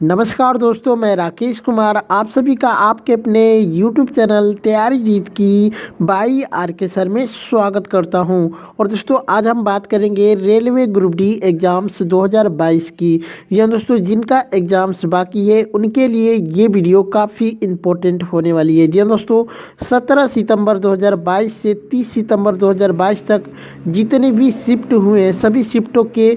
नमस्कार दोस्तों, मैं राकेश कुमार आप सभी का आपके अपने YouTube चैनल तैयारी जीत की बाई आर के सर में स्वागत करता हूं। और दोस्तों आज हम बात करेंगे रेलवे ग्रुप डी एग्ज़ाम्स 2022 की। या दोस्तों जिनका एग्ज़ाम्स बाकी है उनके लिए ये वीडियो काफ़ी इम्पोर्टेंट होने वाली है। जी हाँ दोस्तों, 17 सितंबर 2022 से 30 सितंबर 2022 तक जितने भी शिफ्ट हुए हैं सभी शिफ्टों के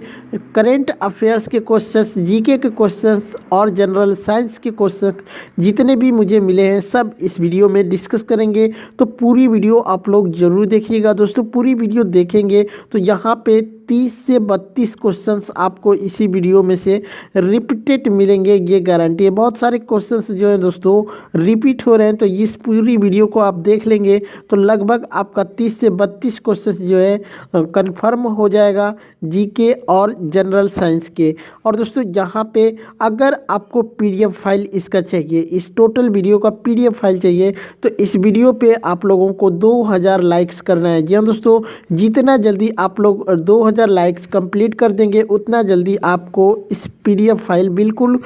करेंट अफेयर्स के क्वेश्चंस, जीके के क्वेश्चंस और जनरल साइंस के क्वेश्चन जितने भी मुझे मिले हैं सब इस वीडियो में डिस्कस करेंगे। तो पूरी वीडियो आप लोग ज़रूर देखिएगा। दोस्तों पूरी वीडियो देखेंगे तो यहाँ पे 30 से 32 क्वेश्चंस आपको इसी वीडियो में से रिपीटेड मिलेंगे, ये गारंटी है। बहुत सारे क्वेश्चंस जो है दोस्तों रिपीट हो रहे हैं, तो इस पूरी वीडियो को आप देख लेंगे तो लगभग आपका 30 से 32 क्वेश्चंस जो है कंफर्म हो जाएगा जीके और जनरल साइंस के। और दोस्तों यहाँ पे अगर आपको पीडीएफ फाइल इसका चाहिए, इस टोटल वीडियो का पीडीएफ फाइल चाहिए, तो इस वीडियो पे आप लोगों को 2000 लाइक्स करना है। जी हाँ दोस्तों, जितना जल्दी आप लोग 2000 लाइक्स कंप्लीट कर देंगे उतना जल्दी आपको इस पीडीएफ फाइल बिल्कुल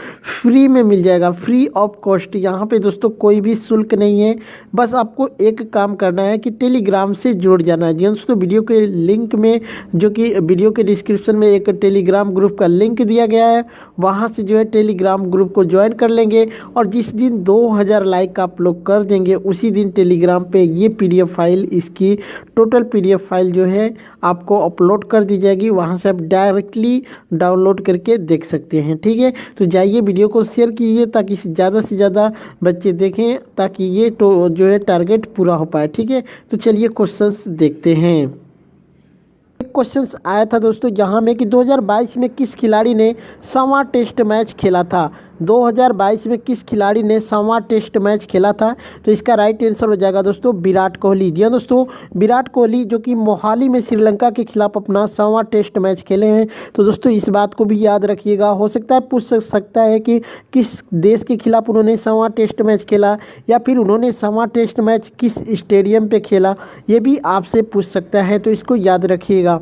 फ्री में मिल जाएगा, फ्री ऑफ कॉस्ट। यहाँ पे दोस्तों कोई भी शुल्क नहीं है, बस आपको एक काम करना है कि टेलीग्राम से जुड़ जाना है। जी हाँ दोस्तों, वीडियो के लिंक में जो कि वीडियो के डिस्क्रिप्शन में एक टेलीग्राम ग्रुप का लिंक दिया गया है, वहाँ से जो है टेलीग्राम ग्रुप को ज्वाइन कर लेंगे। और जिस दिन 2000 लाइक आप लोग कर देंगे उसी दिन टेलीग्राम पे ये पीडीएफ फाइल, इसकी टोटल पीडीएफ फाइल जो है आपको अपलोड कर दी जाएगी। वहाँ से आप डायरेक्टली डाउनलोड करके देख सकते हैं। ठीक है, तो जाइए वीडियो को शेयर कीजिए ताकि ज़्यादा से ज़्यादा बच्चे देखें, ताकि ये जो है टारगेट पूरा हो पाए। ठीक है, तो चलिए क्वेश्चंस देखते हैं। एक क्वेश्चंस आया था दोस्तों जहां में कि 2022 में किस खिलाड़ी ने 100वां टेस्ट मैच खेला था। 2022 में किस खिलाड़ी ने 100वां टेस्ट मैच खेला था, तो इसका राइट आंसर हो जाएगा दोस्तों विराट कोहली। जी हाँ दोस्तों, विराट कोहली जो कि मोहाली में श्रीलंका के खिलाफ अपना 100वां टेस्ट मैच खेले हैं। तो दोस्तों इस बात को भी याद रखिएगा, हो सकता है पूछ सकता है कि किस देश के खिलाफ उन्होंने 100वां टेस्ट मैच खेला, या फिर उन्होंने 100वां टेस्ट मैच किस स्टेडियम पे खेला, ये भी आपसे पूछ सकता है, तो इसको याद रखिएगा।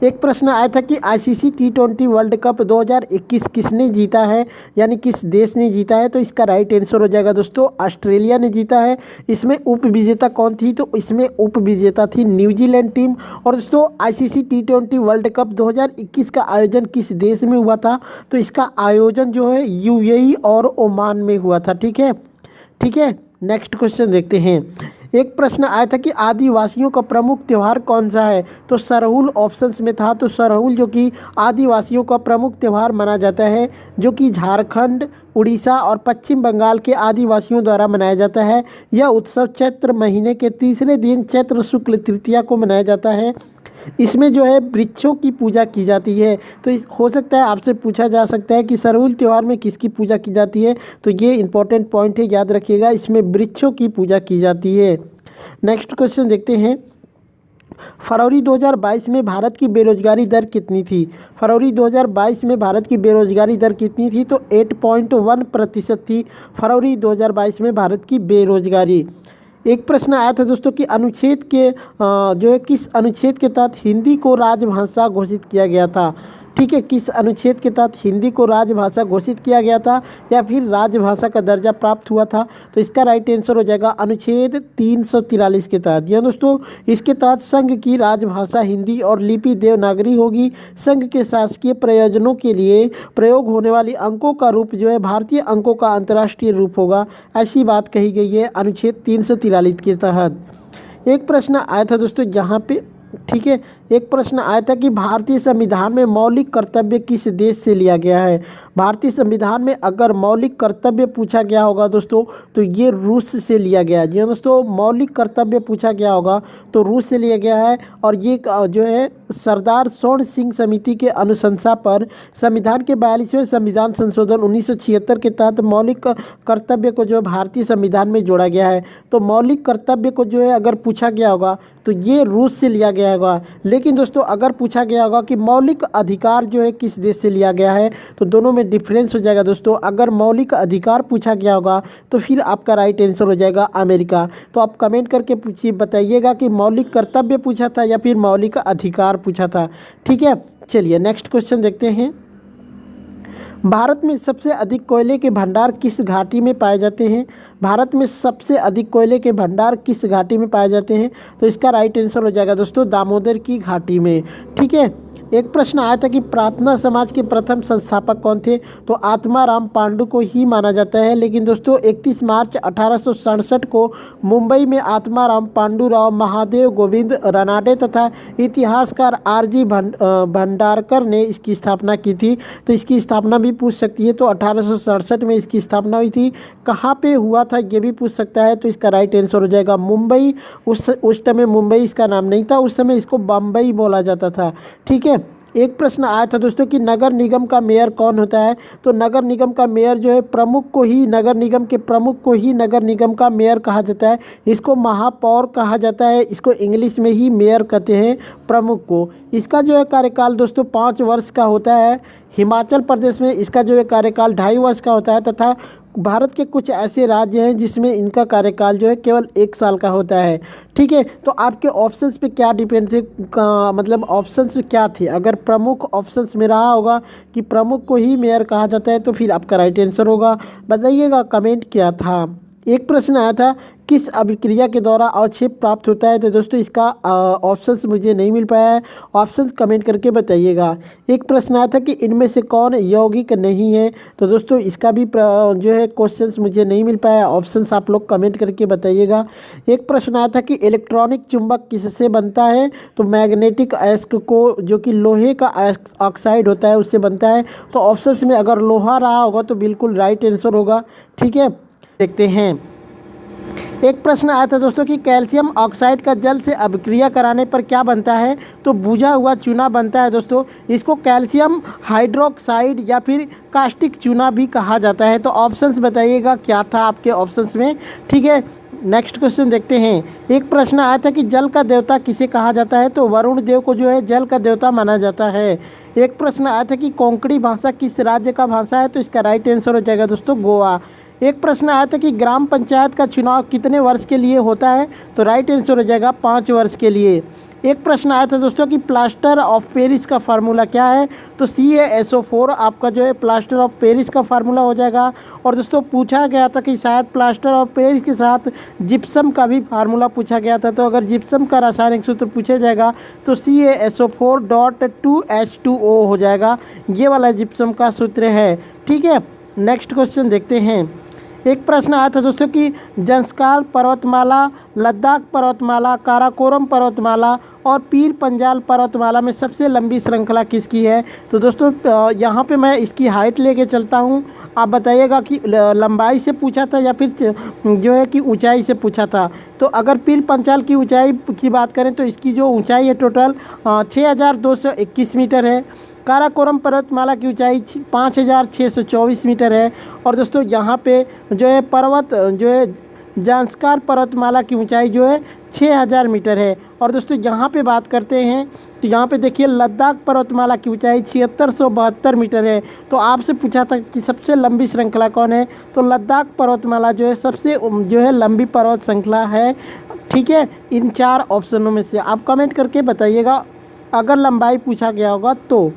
एक प्रश्न आया था कि आईसीसी T20 वर्ल्ड कप 2021 किसने जीता है, यानी किस देश ने जीता है, तो इसका राइट आंसर हो जाएगा दोस्तों ऑस्ट्रेलिया ने जीता है। इसमें उप विजेता कौन थी, तो इसमें उप विजेता थी न्यूजीलैंड टीम। और दोस्तों आईसीसी T20 वर्ल्ड कप 2021 का आयोजन किस देश में हुआ था, तो इसका आयोजन जो है यूएई और ओमान में हुआ था। ठीक है, नेक्स्ट क्वेश्चन देखते हैं। एक प्रश्न आया था कि आदिवासियों का प्रमुख त्यौहार कौन सा है, तो सरहुल ऑप्शंस में था। तो सरहुल जो कि आदिवासियों का प्रमुख त्यौहार माना जाता है, जो कि झारखंड, उड़ीसा और पश्चिम बंगाल के आदिवासियों द्वारा मनाया जाता है। यह उत्सव चैत्र महीने के तीसरे दिन चैत्र शुक्ल तृतीया को मनाया जाता है। इसमें जो है वृक्षों की पूजा की जाती है। तो हो सकता है आपसे पूछा जा सकता है कि सरहुल त्यौहार में किसकी पूजा की जाती है, तो ये इंपॉर्टेंट पॉइंट है, याद रखिएगा, इसमें वृक्षों की पूजा की जाती है। नेक्स्ट क्वेश्चन देखते हैं। फरवरी 2022 में भारत की बेरोजगारी दर कितनी थी। फरवरी 2022 में भारत की बेरोजगारी दर कितनी थी, तो 8.1% थी फरवरी 2022 में भारत की बेरोजगारी। एक प्रश्न आया था दोस्तों कि अनुच्छेद के जो है किस अनुच्छेद के तहत हिंदी को राजभाषा घोषित किया गया था। ठीक है, किस अनुच्छेद के तहत हिंदी को राजभाषा घोषित किया गया था या फिर राजभाषा का दर्जा प्राप्त हुआ था, तो इसका राइट आंसर हो जाएगा अनुच्छेद 343 के तहत। जी दोस्तों, इसके तहत संघ की राजभाषा हिंदी और लिपि देवनागरी होगी। संघ के शासकीय प्रयोजनों के लिए प्रयोग होने वाली अंकों का रूप जो है भारतीय अंकों का अंतर्राष्ट्रीय रूप होगा, ऐसी बात कही गई है अनुच्छेद 343 के तहत। एक प्रश्न आया था दोस्तों जहाँ पे, ठीक है, एक प्रश्न आया था कि भारतीय संविधान में मौलिक कर्तव्य किस देश से लिया गया है। भारतीय संविधान में अगर मौलिक कर्तव्य पूछा गया होगा दोस्तों तो ये रूस से लिया गया है। जी दोस्तों, मौलिक कर्तव्य पूछा गया होगा तो रूस से लिया गया है। और ये जो है सरदार स्वर्ण सिंह समिति के अनुशंसा पर संविधान के 42वें संविधान संशोधन 1976 के तहत मौलिक कर्तव्य को जो है भारतीय संविधान में जोड़ा गया है। तो मौलिक कर्तव्य को जो है अगर पूछा गया होगा तो ये रूस से लिया गया होगा। लेकिन दोस्तों अगर पूछा गया होगा कि मौलिक अधिकार जो है किस देश से लिया गया है, तो दोनों में डिफरेंस हो जाएगा दोस्तों। अगर मौलिक अधिकार पूछा गया होगा तो फिर आपका राइट आंसर हो जाएगा अमेरिका। तो आप कमेंट करके पूछिए, बताइएगा कि मौलिक कर्तव्य पूछा था या फिर मौलिक अधिकार पूछा था। ठीक है, चलिए नेक्स्ट क्वेश्चन देखते हैं। भारत में सबसे अधिक कोयले के भंडार किस घाटी में पाए जाते हैं? भारत में सबसे अधिक कोयले के भंडार किस घाटी में पाए जाते हैं? तो इसका राइट आंसर हो जाएगा दोस्तों दामोदर की घाटी में। ठीक है। एक प्रश्न आया था कि प्रार्थना समाज के प्रथम संस्थापक कौन थे? तो आत्माराम पांडु को ही माना जाता है, लेकिन दोस्तों 31 मार्च 1867 को मुंबई में आत्माराम पांडुराव महादेव गोविंद रानाडे तथा इतिहासकार आरजी भंडारकर ने इसकी स्थापना की थी। तो इसकी स्थापना भी पूछ सकती है, तो 1867 में इसकी स्थापना हुई थी। कहाँ पे हुआ था ये भी पूछ सकता है, तो इसका राइट आंसर हो जाएगा मुंबई। उस समय मुंबई इसका नाम नहीं था, उस समय इसको बम्बई बोला जाता था। ठीक है। एक प्रश्न आया था दोस्तों कि नगर निगम का मेयर कौन होता है? तो नगर निगम का मेयर जो है प्रमुख को ही, नगर निगम के प्रमुख को ही नगर निगम का मेयर कहा जाता है। इसको महापौर कहा जाता है, इसको इंग्लिश में ही मेयर कहते हैं प्रमुख को। इसका जो है कार्यकाल दोस्तों 5 वर्ष का होता है। हिमाचल प्रदेश में इसका जो है कार्यकाल 2.5 वर्ष का होता है, तथा भारत के कुछ ऐसे राज्य हैं जिसमें इनका कार्यकाल जो है केवल 1 साल का होता है। ठीक है। तो आपके ऑप्शंस पे क्या डिपेंड थे, मतलब ऑप्शंस क्या थे? अगर प्रमुख ऑप्शंस में रहा होगा कि प्रमुख को ही मेयर कहा जाता है, तो फिर आपका राइट आंसर होगा। बताइएगा कमेंट क्या था। एक प्रश्न आया था किस अभिक्रिया के द्वारा अवक्षेप प्राप्त होता है? तो दोस्तों इसका ऑप्शंस मुझे नहीं मिल पाया है, ऑप्शंस कमेंट करके बताइएगा। एक प्रश्न आया था कि इनमें से कौन यौगिक नहीं है? तो दोस्तों इसका भी जो है क्वेश्चंस मुझे नहीं मिल पाया, ऑप्शंस आप लोग कमेंट करके बताइएगा। एक प्रश्न आया था कि इलेक्ट्रॉनिक चुंबक किससे बनता है? तो मैग्नेटिक आयस्क को, जो कि लोहे का ऑक्साइड होता है, उससे बनता है। तो ऑप्शंस में अगर लोहा रहा होगा तो बिल्कुल राइट आंसर होगा। ठीक है। देखते हैं। एक प्रश्न आया था दोस्तों कि कैल्शियम ऑक्साइड का जल से अभिक्रिया कराने पर क्या बनता है? तो बुझा हुआ चूना बनता है दोस्तों। इसको कैल्शियम हाइड्रोक्साइड या फिर कास्टिक चूना भी कहा जाता है। तो ऑप्शंस बताइएगा क्या था आपके ऑप्शंस में। ठीक है। नेक्स्ट क्वेश्चन देखते हैं। एक प्रश्न आया था कि जल का देवता किसे कहा जाता है? तो वरुण देव को जो है जल का देवता माना जाता है। एक प्रश्न आया था कि कोंकणी भाषा किस राज्य का भाषा है? तो इसका राइट आंसर हो जाएगा दोस्तों गोवा। एक प्रश्न आया था कि ग्राम पंचायत का चुनाव कितने वर्ष के लिए होता है? तो राइट आंसर हो जाएगा 5 वर्ष के लिए। एक प्रश्न आया था दोस्तों कि प्लास्टर ऑफ पेरिस का फार्मूला क्या है? तो CaSO4 आपका जो है प्लास्टर ऑफ पेरिस का फार्मूला हो जाएगा। और दोस्तों पूछा गया था कि शायद प्लास्टर ऑफ पेरिस के साथ जिप्सम का भी फार्मूला पूछा गया था। तो अगर जिप्सम का रासायनिक सूत्र पूछा जाएगा तो CaSO4.2H2O हो जाएगा। ये वाला जिप्सम का सूत्र है। ठीक है। नेक्स्ट क्वेश्चन देखते हैं। एक प्रश्न आया था दोस्तों कि जंस्कार पर्वतमाला, लद्दाख पर्वतमाला, काराकोरम पर्वतमाला और पीर पंजाल पर्वतमाला में सबसे लंबी श्रृंखला किसकी है? तो दोस्तों यहाँ पे मैं इसकी हाइट लेके चलता हूँ, आप बताइएगा कि लंबाई से पूछा था या फिर जो है कि ऊंचाई से पूछा था। तो अगर पीर पंजाल की ऊंचाई की बात करें तो इसकी जो ऊंचाई है टोटल 6221 मीटर है। काराकोरम पर्वतमाला की ऊंचाई 5624 मीटर है। और दोस्तों यहाँ पे जो है पर्वत जो है जांस्कार पर्वतमाला की ऊंचाई जो है 6000 मीटर है। और दोस्तों यहाँ पे बात करते हैं तो यहाँ पे देखिए लद्दाख पर्वतमाला की ऊंचाई 7672 मीटर है। तो आपसे पूछा था कि सबसे लंबी श्रृंखला कौन है? तो लद्दाख पर्वतमाला जो है सबसे जो है लंबी पर्वत श्रृंखला है। ठीक है। इन 4 ऑप्शनों में से आप कमेंट करके बताइएगा अगर लंबाई पूछा गया होगा तो।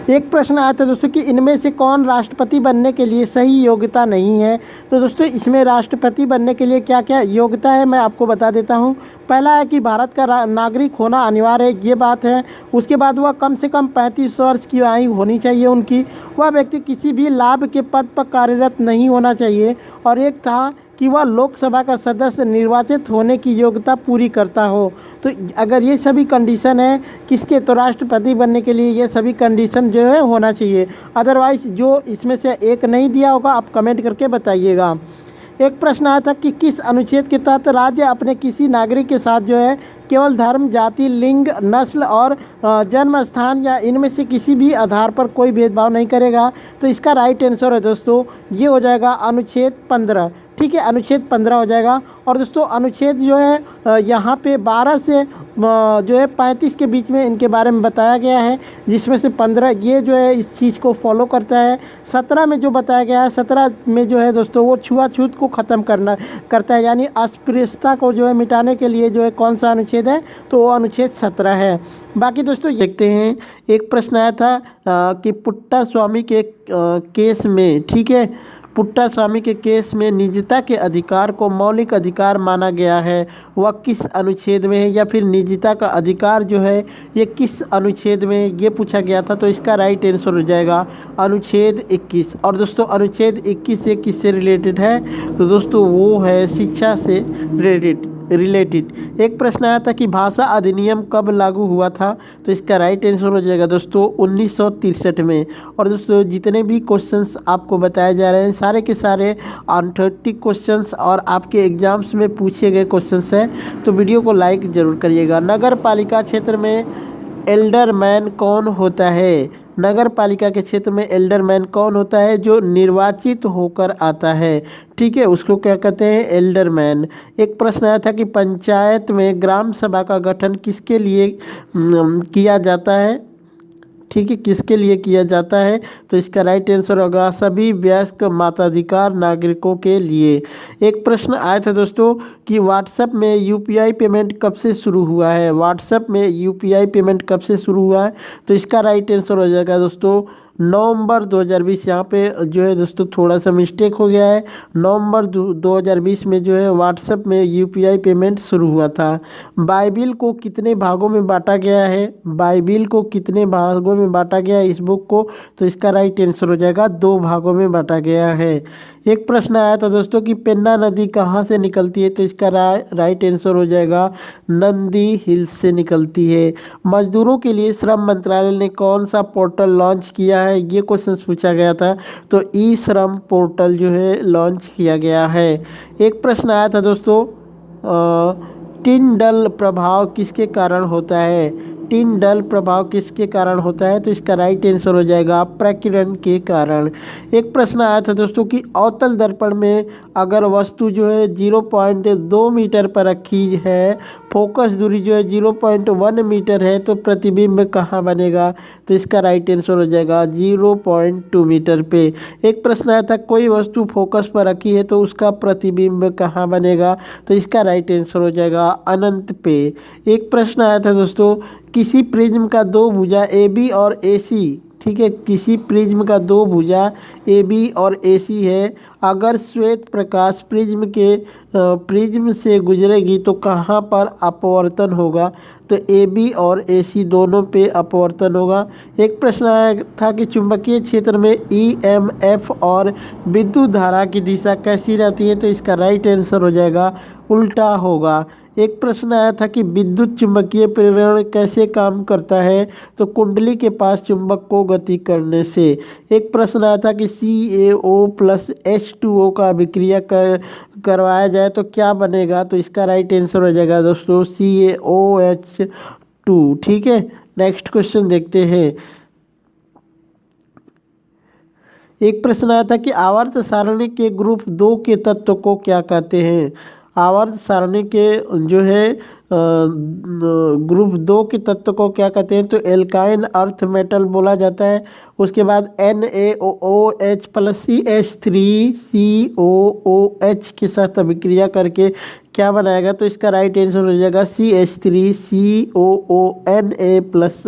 एक प्रश्न आया था दोस्तों कि इनमें से कौन राष्ट्रपति बनने के लिए सही योग्यता नहीं है? तो दोस्तों इसमें राष्ट्रपति बनने के लिए क्या क्या योग्यता है मैं आपको बता देता हूं। पहला है कि भारत का नागरिक होना अनिवार्य है, ये बात है। उसके बाद वह कम से कम 35 वर्ष की आयु होनी चाहिए उनकी। वह व्यक्ति किसी भी लाभ के पद पर कार्यरत नहीं होना चाहिए। और एक था कि वह लोकसभा का सदस्य निर्वाचित होने की योग्यता पूरी करता हो। तो अगर ये सभी कंडीशन है किसके, तो राष्ट्रपति बनने के लिए ये सभी कंडीशन जो है होना चाहिए। अदरवाइज जो इसमें से एक नहीं दिया होगा आप कमेंट करके बताइएगा। एक प्रश्न आया था कि किस अनुच्छेद के तहत राज्य अपने किसी नागरिक के साथ जो है केवल धर्म, जाति, लिंग, नस्ल और जन्म स्थान या इनमें से किसी भी आधार पर कोई भेदभाव नहीं करेगा? तो इसका राइट आंसर है दोस्तों ये हो जाएगा अनुच्छेद 15। ठीक है। अनुच्छेद 15 हो जाएगा। और दोस्तों अनुच्छेद जो है यहाँ पे 12 से जो है 35 के बीच में इनके बारे में बताया गया है, जिसमें से 15 ये जो है इस चीज़ को फॉलो करता है। 17 में जो बताया गया है, 17 में जो है दोस्तों वो छुआछूत को ख़त्म करता है, यानी अस्पृश्यता को जो है मिटाने के लिए जो है कौन सा अनुच्छेद है, तो वो अनुच्छेद 17 है। बाकी दोस्तों देखते हैं, एक प्रश्न आया था कि पुट्टा स्वामी के केस में, ठीक है, पुट्टा स्वामी के केस में निजता के अधिकार को मौलिक अधिकार माना गया है, वह किस अनुच्छेद में है, या फिर निजता का अधिकार जो है ये किस अनुच्छेद में है, ये पूछा गया था। तो इसका राइट आंसर हो जाएगा अनुच्छेद 21। और दोस्तों अनुच्छेद 21 से किससे रिलेटेड है, तो दोस्तों वो है शिक्षा से रिलेटेड। एक प्रश्न आया था कि भाषा अधिनियम कब लागू हुआ था, तो इसका राइट आंसर हो जाएगा दोस्तों 1963 में। और दोस्तों जितने भी क्वेश्चंस आपको बताए जा रहे हैं सारे के सारे ऑथेंटिक क्वेश्चंस और आपके एग्जाम्स में पूछे गए क्वेश्चंस हैं, तो वीडियो को लाइक ज़रूर करिएगा। नगर पालिका क्षेत्र में एल्डरमैन कौन होता है, नगर पालिका के क्षेत्र में एल्डरमैन कौन होता है, जो निर्वाचित होकर आता है, ठीक है, उसको क्या कहते हैं, एल्डरमैन। एक प्रश्न आया था कि पंचायत में ग्राम सभा का गठन किसके लिए किया जाता है, ठीक है, किसके लिए किया जाता है, तो इसका राइट आंसर होगा सभी वयस्क मताधिकार नागरिकों के लिए। एक प्रश्न आया था दोस्तों कि व्हाट्सएप में यूपीआई पेमेंट कब से शुरू हुआ है, व्हाट्सएप में यूपीआई पेमेंट कब से शुरू हुआ है, तो इसका राइट आंसर हो जाएगा दोस्तों नवंबर 2020। यहाँ पे जो है दोस्तों थोड़ा सा मिस्टेक हो गया है, नवंबर 2020 में जो है व्हाट्सएप में यूपीआई पेमेंट शुरू हुआ था। बाइबिल को कितने भागों में बांटा गया है, बाइबिल को कितने भागों में बांटा गया है इस बुक को, तो इसका राइट आंसर हो जाएगा 2 भागों में बांटा गया है। एक प्रश्न आया था दोस्तों कि पेन्ना नदी कहाँ से निकलती है, तो इसका राइट आंसर हो जाएगा नंदी हिल्स से निकलती है। मजदूरों के लिए श्रम मंत्रालय ने कौन सा पोर्टल लॉन्च किया है, ये क्वेश्चन पूछा गया था, तो ई श्रम पोर्टल जो है लॉन्च किया गया है। एक प्रश्न आया था दोस्तों टिंडल प्रभाव किसके कारण होता है, टिंडल प्रभाव किसके कारण होता है, तो इसका राइट आंसर हो जाएगा प्रकीर्णन के कारण। एक प्रश्न आया था दोस्तों कि अवतल दर्पण में अगर वस्तु जो है 0.2 मीटर पर रखी है, फोकस दूरी जो है 0.1 मीटर है, तो प्रतिबिंब कहाँ बनेगा, तो इसका राइट आंसर हो जाएगा 0.2 मीटर पे। एक प्रश्न आया था कोई वस्तु फोकस पर रखी है तो उसका प्रतिबिंब कहाँ बनेगा, तो इसका राइट आंसर हो जाएगा अनंत पे। एक प्रश्न आया था दोस्तों किसी प्रिज्म का 2 भुजा ए बी और ए सी, ठीक है, किसी प्रिज्म का 2 भुजा ए बी और ए सी है, अगर श्वेत प्रकाश प्रिज्म से गुजरेगी तो कहाँ पर अपवर्तन होगा, तो ए बी और ए सी दोनों पे अपवर्तन होगा। एक प्रश्न आया था कि चुंबकीय क्षेत्र में ई एम एफ और विद्युत धारा की दिशा कैसी रहती है, तो इसका राइट आंसर हो जाएगा उल्टा होगा। एक प्रश्न आया था कि विद्युत चुंबकीय प्रेरण कैसे काम करता है, तो कुंडली के पास चुंबक को गति करने से। एक प्रश्न आया था कि CaO प्लस H2O का अभिक्रिया करवाया जाए तो क्या बनेगा, तो इसका राइट आंसर हो जाएगा दोस्तों CaOH2, ठीक है। नेक्स्ट क्वेश्चन देखते हैं। एक प्रश्न आया था कि आवर्त सारणी के ग्रुप 2 के तत्व को क्या कहते हैं, आवर्त सारणी के जो है ग्रुप 2 के तत्व को क्या कहते हैं, तो एल्काइन अर्थ मेटल बोला जाता है। उसके बाद NaOH प्लस CH3COOH के साथ अभिक्रिया करके क्या बनाएगा, तो इसका राइट आंसर हो जाएगा CH3COONA प्लस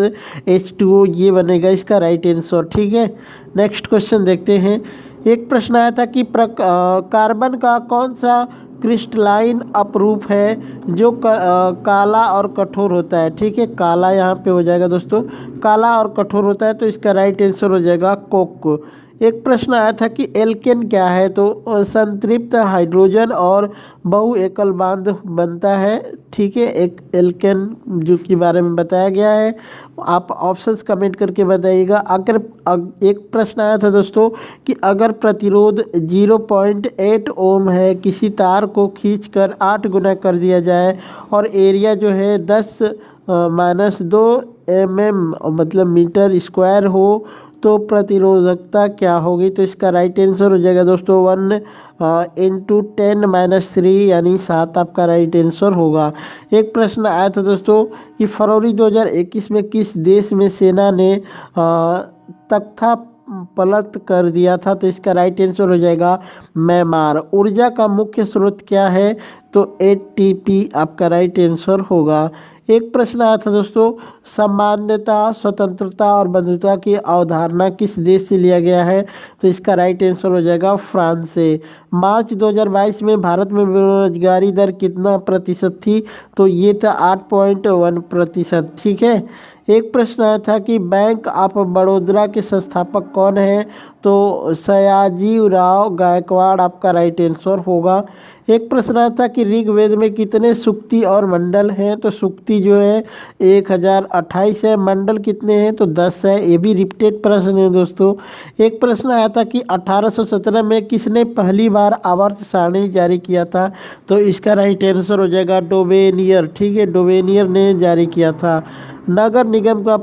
H2O, ये बनेगा इसका राइट आंसर, ठीक है। नेक्स्ट क्वेश्चन देखते हैं। एक प्रश्न आया था कि कार्बन का कौन सा क्रिस्टलाइन अपरूप है जो काला और कठोर होता है, ठीक है, काला यहाँ पे हो जाएगा दोस्तों, काला और कठोर होता है, तो इसका राइट आंसर हो जाएगा कोक। एक प्रश्न आया था कि एल्केन क्या है, तो संतृप्त हाइड्रोजन और बहु एकल बांध बनता है, ठीक है, एक एल्केन जो के बारे में बताया गया है। आप ऑप्शंस कमेंट करके बताइएगा। अगर एक प्रश्न आया था दोस्तों कि अगर प्रतिरोध 0.8 ओम है, किसी तार को खींचकर 8 गुना कर दिया जाए और एरिया जो है 10-2 mm मतलब मीटर स्क्वायर हो, तो प्रतिरोधकता क्या होगी, तो इसका राइट आंसर हो जाएगा दोस्तों 1 × 10⁻³ यानी 7 आपका राइट आंसर होगा। एक प्रश्न आया था दोस्तों कि फरवरी 2021 में किस देश में सेना ने तख्ता पलट कर दिया था? तो इसका राइट आंसर हो जाएगा म्यांमार। ऊर्जा का मुख्य स्रोत क्या है? तो एटीपी आपका राइट आंसर होगा। एक प्रश्न आया था दोस्तों, सामान्यता, स्वतंत्रता और बंधुता की अवधारणा किस देश से लिया गया है? तो इसका राइट आंसर हो जाएगा फ्रांस से। मार्च 2022 में भारत में बेरोजगारी दर कितना प्रतिशत थी? तो ये था 8.1%। ठीक है। एक प्रश्न आया था कि बैंक ऑफ बड़ौदा के संस्थापक कौन है? तो सयाजी राव गायकवाड़ आपका राइट आंसर होगा। एक प्रश्न आया था कि ऋग्वेद में कितने सूक्ति और मंडल हैं? तो सूक्ति जो है 1028 है, मंडल कितने हैं? तो 10 है। ये भी रिपीटेड प्रश्न है दोस्तों। एक प्रश्न आया था कि 1817 में किसने पहली बार आवर्त सारणी जारी किया था? तो इसका राइट आंसर हो जाएगा डोवेनियर। ठीक है, डोवेनियर ने जारी किया था। नगर निगम का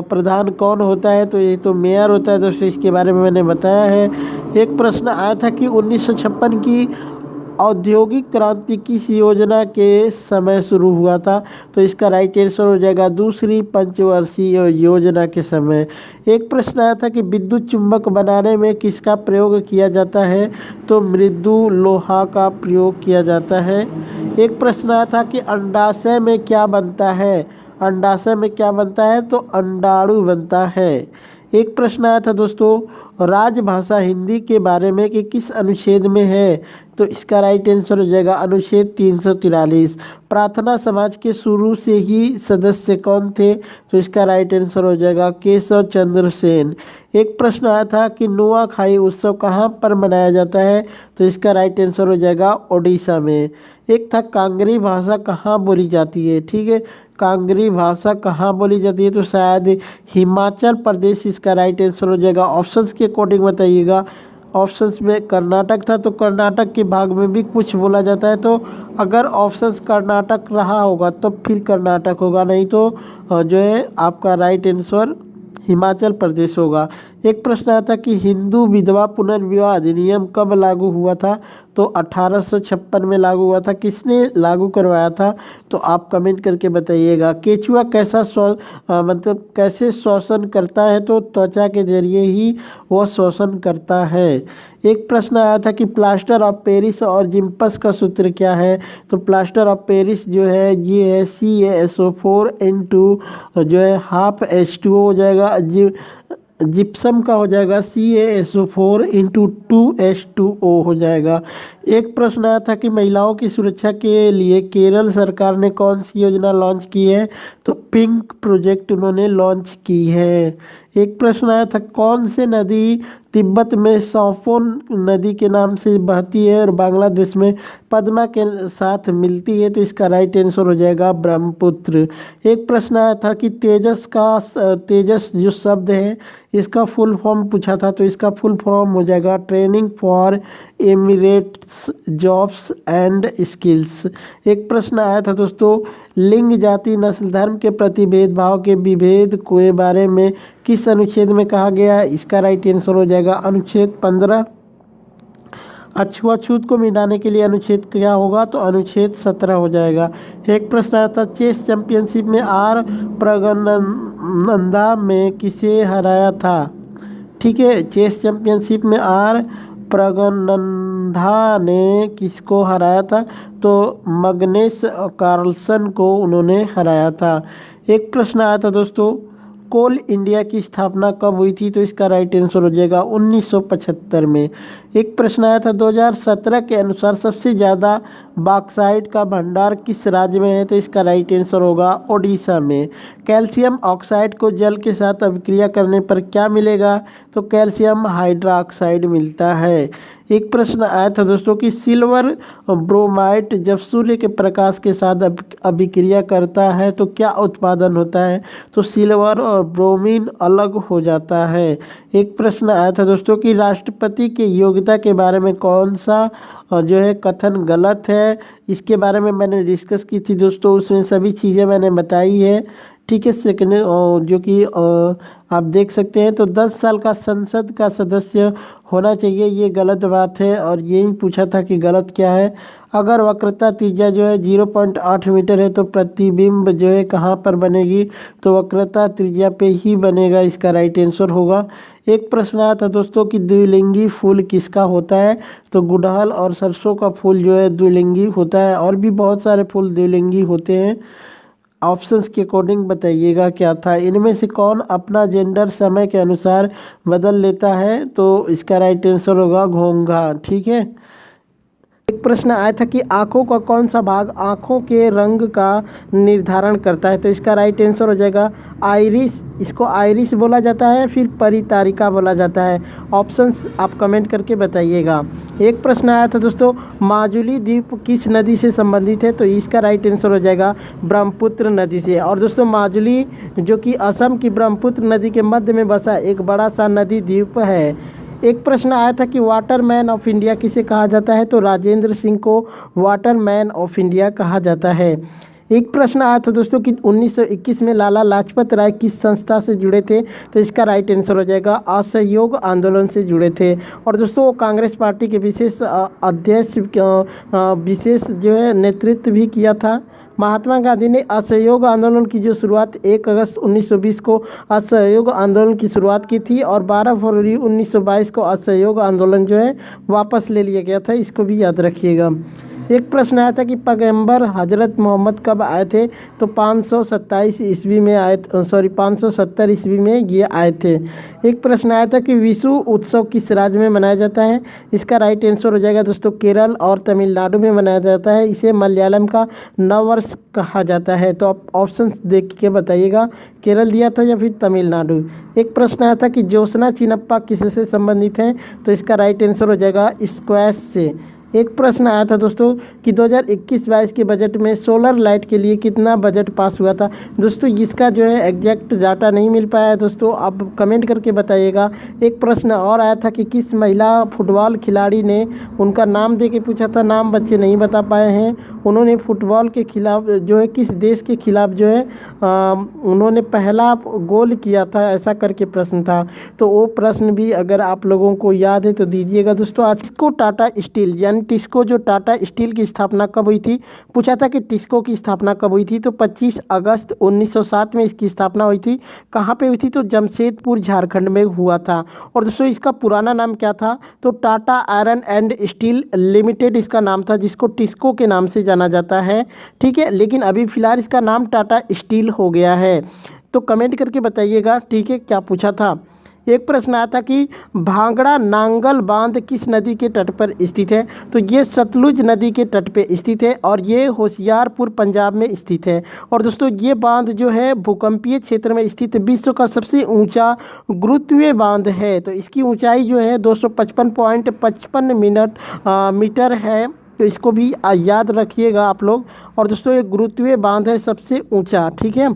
प्रधान कौन होता है? तो ये तो मेयर होता है दोस्तों, इसके बारे में मैंने बताया है। एक प्रश्न आया था कि 1956 की औद्योगिक क्रांति किस योजना के समय शुरू हुआ था? तो इसका राइट आंसर हो जाएगा दूसरी पंचवर्षीय योजना के समय। एक प्रश्न आया था कि विद्युत चुंबक बनाने में किसका प्रयोग किया जाता है? तो मृदु लोहा का प्रयोग किया जाता है। एक प्रश्न आया था कि अंडाशय में क्या बनता है? अंडाशय में क्या बनता है? तो अंडाणु बनता है। एक प्रश्न आया था दोस्तों, राजभाषा हिंदी के बारे में कि किस अनुच्छेद में है? तो इसका राइट आंसर हो जाएगा अनुच्छेद 343। प्रार्थना समाज के शुरू से ही सदस्य कौन थे? तो इसका राइट आंसर हो जाएगा केशव चंद्र सेन। एक प्रश्न आया था कि नुआखाई उत्सव कहाँ पर मनाया जाता है? तो इसका राइट आंसर हो जाएगा ओडिशा में। एक था कांगरी भाषा कहाँ बोली जाती है? ठीक है, कांगरी भाषा कहाँ बोली जाती है? तो शायद हिमाचल प्रदेश इसका राइट आंसर हो जाएगा। ऑप्शंस के अकॉर्डिंग बताइएगा। ऑप्शंस में कर्नाटक था, तो कर्नाटक के भाग में भी कुछ बोला जाता है। तो अगर ऑप्शंस कर्नाटक रहा होगा तो फिर कर्नाटक होगा, नहीं तो जो है आपका राइट आंसर हिमाचल प्रदेश होगा। एक प्रश्न आया था कि हिंदू विधवा पुनर्विवाह अधिनियम कब लागू हुआ था? तो 1856 में लागू हुआ था। किसने लागू करवाया था? तो आप कमेंट करके बताइएगा। केचुआ कैसा मतलब कैसे श्वसन करता है? तो त्वचा के जरिए ही वह श्वसन करता है। एक प्रश्न आया था कि प्लास्टर ऑफ पेरिस और जिम्पस का सूत्र क्या है? तो प्लास्टर ऑफ पेरिस जो है ये है CaSO4N2 जो है हाफ H2O हो जाएगा। जिप्सम का हो जाएगा CaSO4 × 2H2O हो जाएगा। एक प्रश्न आया था कि महिलाओं की सुरक्षा के लिए केरल सरकार ने कौन सी योजना लॉन्च की है? तो पिंक प्रोजेक्ट उन्होंने लॉन्च की है। एक प्रश्न आया था कौन से नदी तिब्बत में सौफोन नदी के नाम से बहती है और बांग्लादेश में पद्मा के साथ मिलती है? तो इसका राइट आंसर हो जाएगा ब्रह्मपुत्र। एक प्रश्न आया था कि तेजस जो शब्द है इसका फुल फॉर्म पूछा था। तो इसका फुल फॉर्म हो जाएगा training for Emirates jobs and skills. एक प्रश्न आया था दोस्तों, लिंग, जाति, नस्ल, धर्म के प्रति भेदभाव के विभेद के बारे में किस अनुच्छेद में कहा गया है? इसका राइट आंसर हो जाएगा अनुच्छेद 15। अछूत को मिटाने के लिए अनुच्छेद क्या होगा? तो अनुच्छेद 17 हो जाएगा। एक प्रश्न आया था चेस चैंपियनशिप में आर प्रगनंदा में किसे हराया था? ठीक है, चेस चैंपियनशिप में आर प्रगनंदा ने किसको हराया था? तो मैग्नस कार्लसन को उन्होंने हराया था। एक प्रश्न आया था दोस्तों, कोल इंडिया की स्थापना कब हुई थी? तो इसका राइट आंसर हो जाएगा 1975 में। एक प्रश्न आया था 2017 के अनुसार सबसे ज़्यादा बॉक्साइट का भंडार किस राज्य में है? तो इसका राइट आंसर होगा ओडिशा में। कैल्शियम ऑक्साइड को जल के साथ अभिक्रिया करने पर क्या मिलेगा? तो कैल्शियम हाइड्रोक्साइड मिलता है। एक प्रश्न आया था दोस्तों कि सिल्वर ब्रोमाइट जब सूर्य के प्रकाश के साथ अभिक्रिया करता है तो क्या उत्पादन होता है? तो सिल्वर और ब्रोमीन अलग हो जाता है। एक प्रश्न आया था दोस्तों कि राष्ट्रपति की योग्यता के बारे में कौन सा जो है कथन गलत है? इसके बारे में मैंने डिस्कस की थी दोस्तों, उसमें सभी चीज़ें मैंने बताई है। ठीक है, सेकंड जो कि आप देख सकते हैं तो 10 साल का संसद का सदस्य होना चाहिए, ये गलत बात है। और यही पूछा था कि गलत क्या है। अगर वक्रता त्रिज्या जो है 0.8 मीटर है तो प्रतिबिंब जो है कहाँ पर बनेगी? तो वक्रता त्रिज्या पे ही बनेगा, इसका राइट आंसर होगा। एक प्रश्न आया था दोस्तों कि द्विलिंगी फूल किसका होता है, तो गुड़हल और सरसों का फूल जो है द्विलिंगी होता है, और भी बहुत सारे फूल द्विलिंगी होते हैं। ऑप्शंस के अकॉर्डिंग बताइएगा क्या था। इनमें से कौन अपना जेंडर समय के अनुसार बदल लेता है, तो इसका राइट आंसर होगा घोंघा। ठीक है। एक प्रश्न आया था कि आँखों का कौन सा भाग आँखों के रंग का निर्धारण करता है, तो इसका राइट आंसर हो जाएगा आइरिस। इसको आइरिस बोला जाता है, फिर परितारिका बोला जाता है। ऑप्शंस आप कमेंट करके बताइएगा। एक प्रश्न आया था दोस्तों, माजुली द्वीप किस नदी से संबंधित है, तो इसका राइट आंसर हो जाएगा ब्रह्मपुत्र नदी से। और दोस्तों माजुली जो कि असम की ब्रह्मपुत्र नदी के मध्य में बसा एक बड़ा सा नदी द्वीप है। एक प्रश्न आया था कि वाटर मैन ऑफ इंडिया किसे कहा जाता है, तो राजेंद्र सिंह को वाटर मैन ऑफ इंडिया कहा जाता है। एक प्रश्न आया था दोस्तों कि 1921 में लाला लाजपत राय किस संस्था से जुड़े थे, तो इसका राइट आंसर हो जाएगा असहयोग आंदोलन से जुड़े थे। और दोस्तों वो कांग्रेस पार्टी के विशेष अध्यक्ष विशेष जो है नेतृत्व भी किया था। महात्मा गांधी ने असहयोग आंदोलन की जो शुरुआत 1 अगस्त 1920 को असहयोग आंदोलन की शुरुआत की थी, और 12 फरवरी 1922 को असहयोग आंदोलन जो है वापस ले लिया गया था। इसको भी याद रखिएगा। एक प्रश्न आया था कि पैगंबर हजरत मोहम्मद कब आए थे, तो 527 ईस्वी में आए, 570 ईस्वी में ये आए थे। एक प्रश्न आया था कि विशु उत्सव किस राज्य में मनाया जाता है, इसका राइट आंसर हो जाएगा दोस्तों केरल और तमिलनाडु में मनाया जाता है। इसे मलयालम का नववर्ष कहा जाता है। तो आप ऑप्शन देख के बताइएगा, केरल दिया था या फिर तमिलनाडु। एक प्रश्न आया था कि ज्योत्सना चिनप्पा किससे संबंधित हैं, तो इसका राइट आंसर हो जाएगा स्क्वैश से। एक प्रश्न आया था दोस्तों कि 2021-22 के बजट में सोलर लाइट के लिए कितना बजट पास हुआ था। दोस्तों इसका जो है एग्जैक्ट डाटा नहीं मिल पाया है दोस्तों, आप कमेंट करके बताइएगा। एक प्रश्न और आया था कि किस महिला फुटबॉल खिलाड़ी ने, उनका नाम दे के पूछा था, नाम बच्चे नहीं बता पाए हैं। उन्होंने फुटबॉल के खिलाफ जो है किस देश के खिलाफ जो है उन्होंने पहला गोल किया था, ऐसा करके प्रश्न था। तो वो प्रश्न भी अगर आप लोगों को याद है तो दीजिएगा दोस्तों। आज टिस्को टाटा स्टील यानी टिस्को जो टाटा स्टील की स्थापना कब हुई थी, पूछा था कि टिस्को की स्थापना कब हुई थी, तो 25 अगस्त 1907 में इसकी स्थापना हुई थी। कहाँ पे हुई थी, तो जमशेदपुर झारखंड में हुआ था। और दोस्तों इसका पुराना नाम क्या था, तो Tata iron and steel limited इसका नाम था, जिसको टिस्को के नाम से जाना जाता है। ठीक है, लेकिन अभी फिलहाल इसका नाम टाटा स्टील हो गया है। तो कमेंट करके बताइएगा। ठीक है, क्या पूछा था। एक प्रश्न आया था कि भांगड़ा नांगल बांध किस नदी के तट पर स्थित है, तो ये सतलुज नदी के तट पे स्थित है, और ये होशियारपुर पंजाब में स्थित है। और दोस्तों ये बांध जो है भूकंपीय क्षेत्र में स्थित विश्व का सबसे ऊंचा गुरुत्वीय बांध है। तो इसकी ऊंचाई जो है 255.55 मीटर है। तो इसको भी याद रखिएगा आप लोग। और दोस्तों ये गुरुत्वीय बांध है सबसे ऊंचा। ठीक है।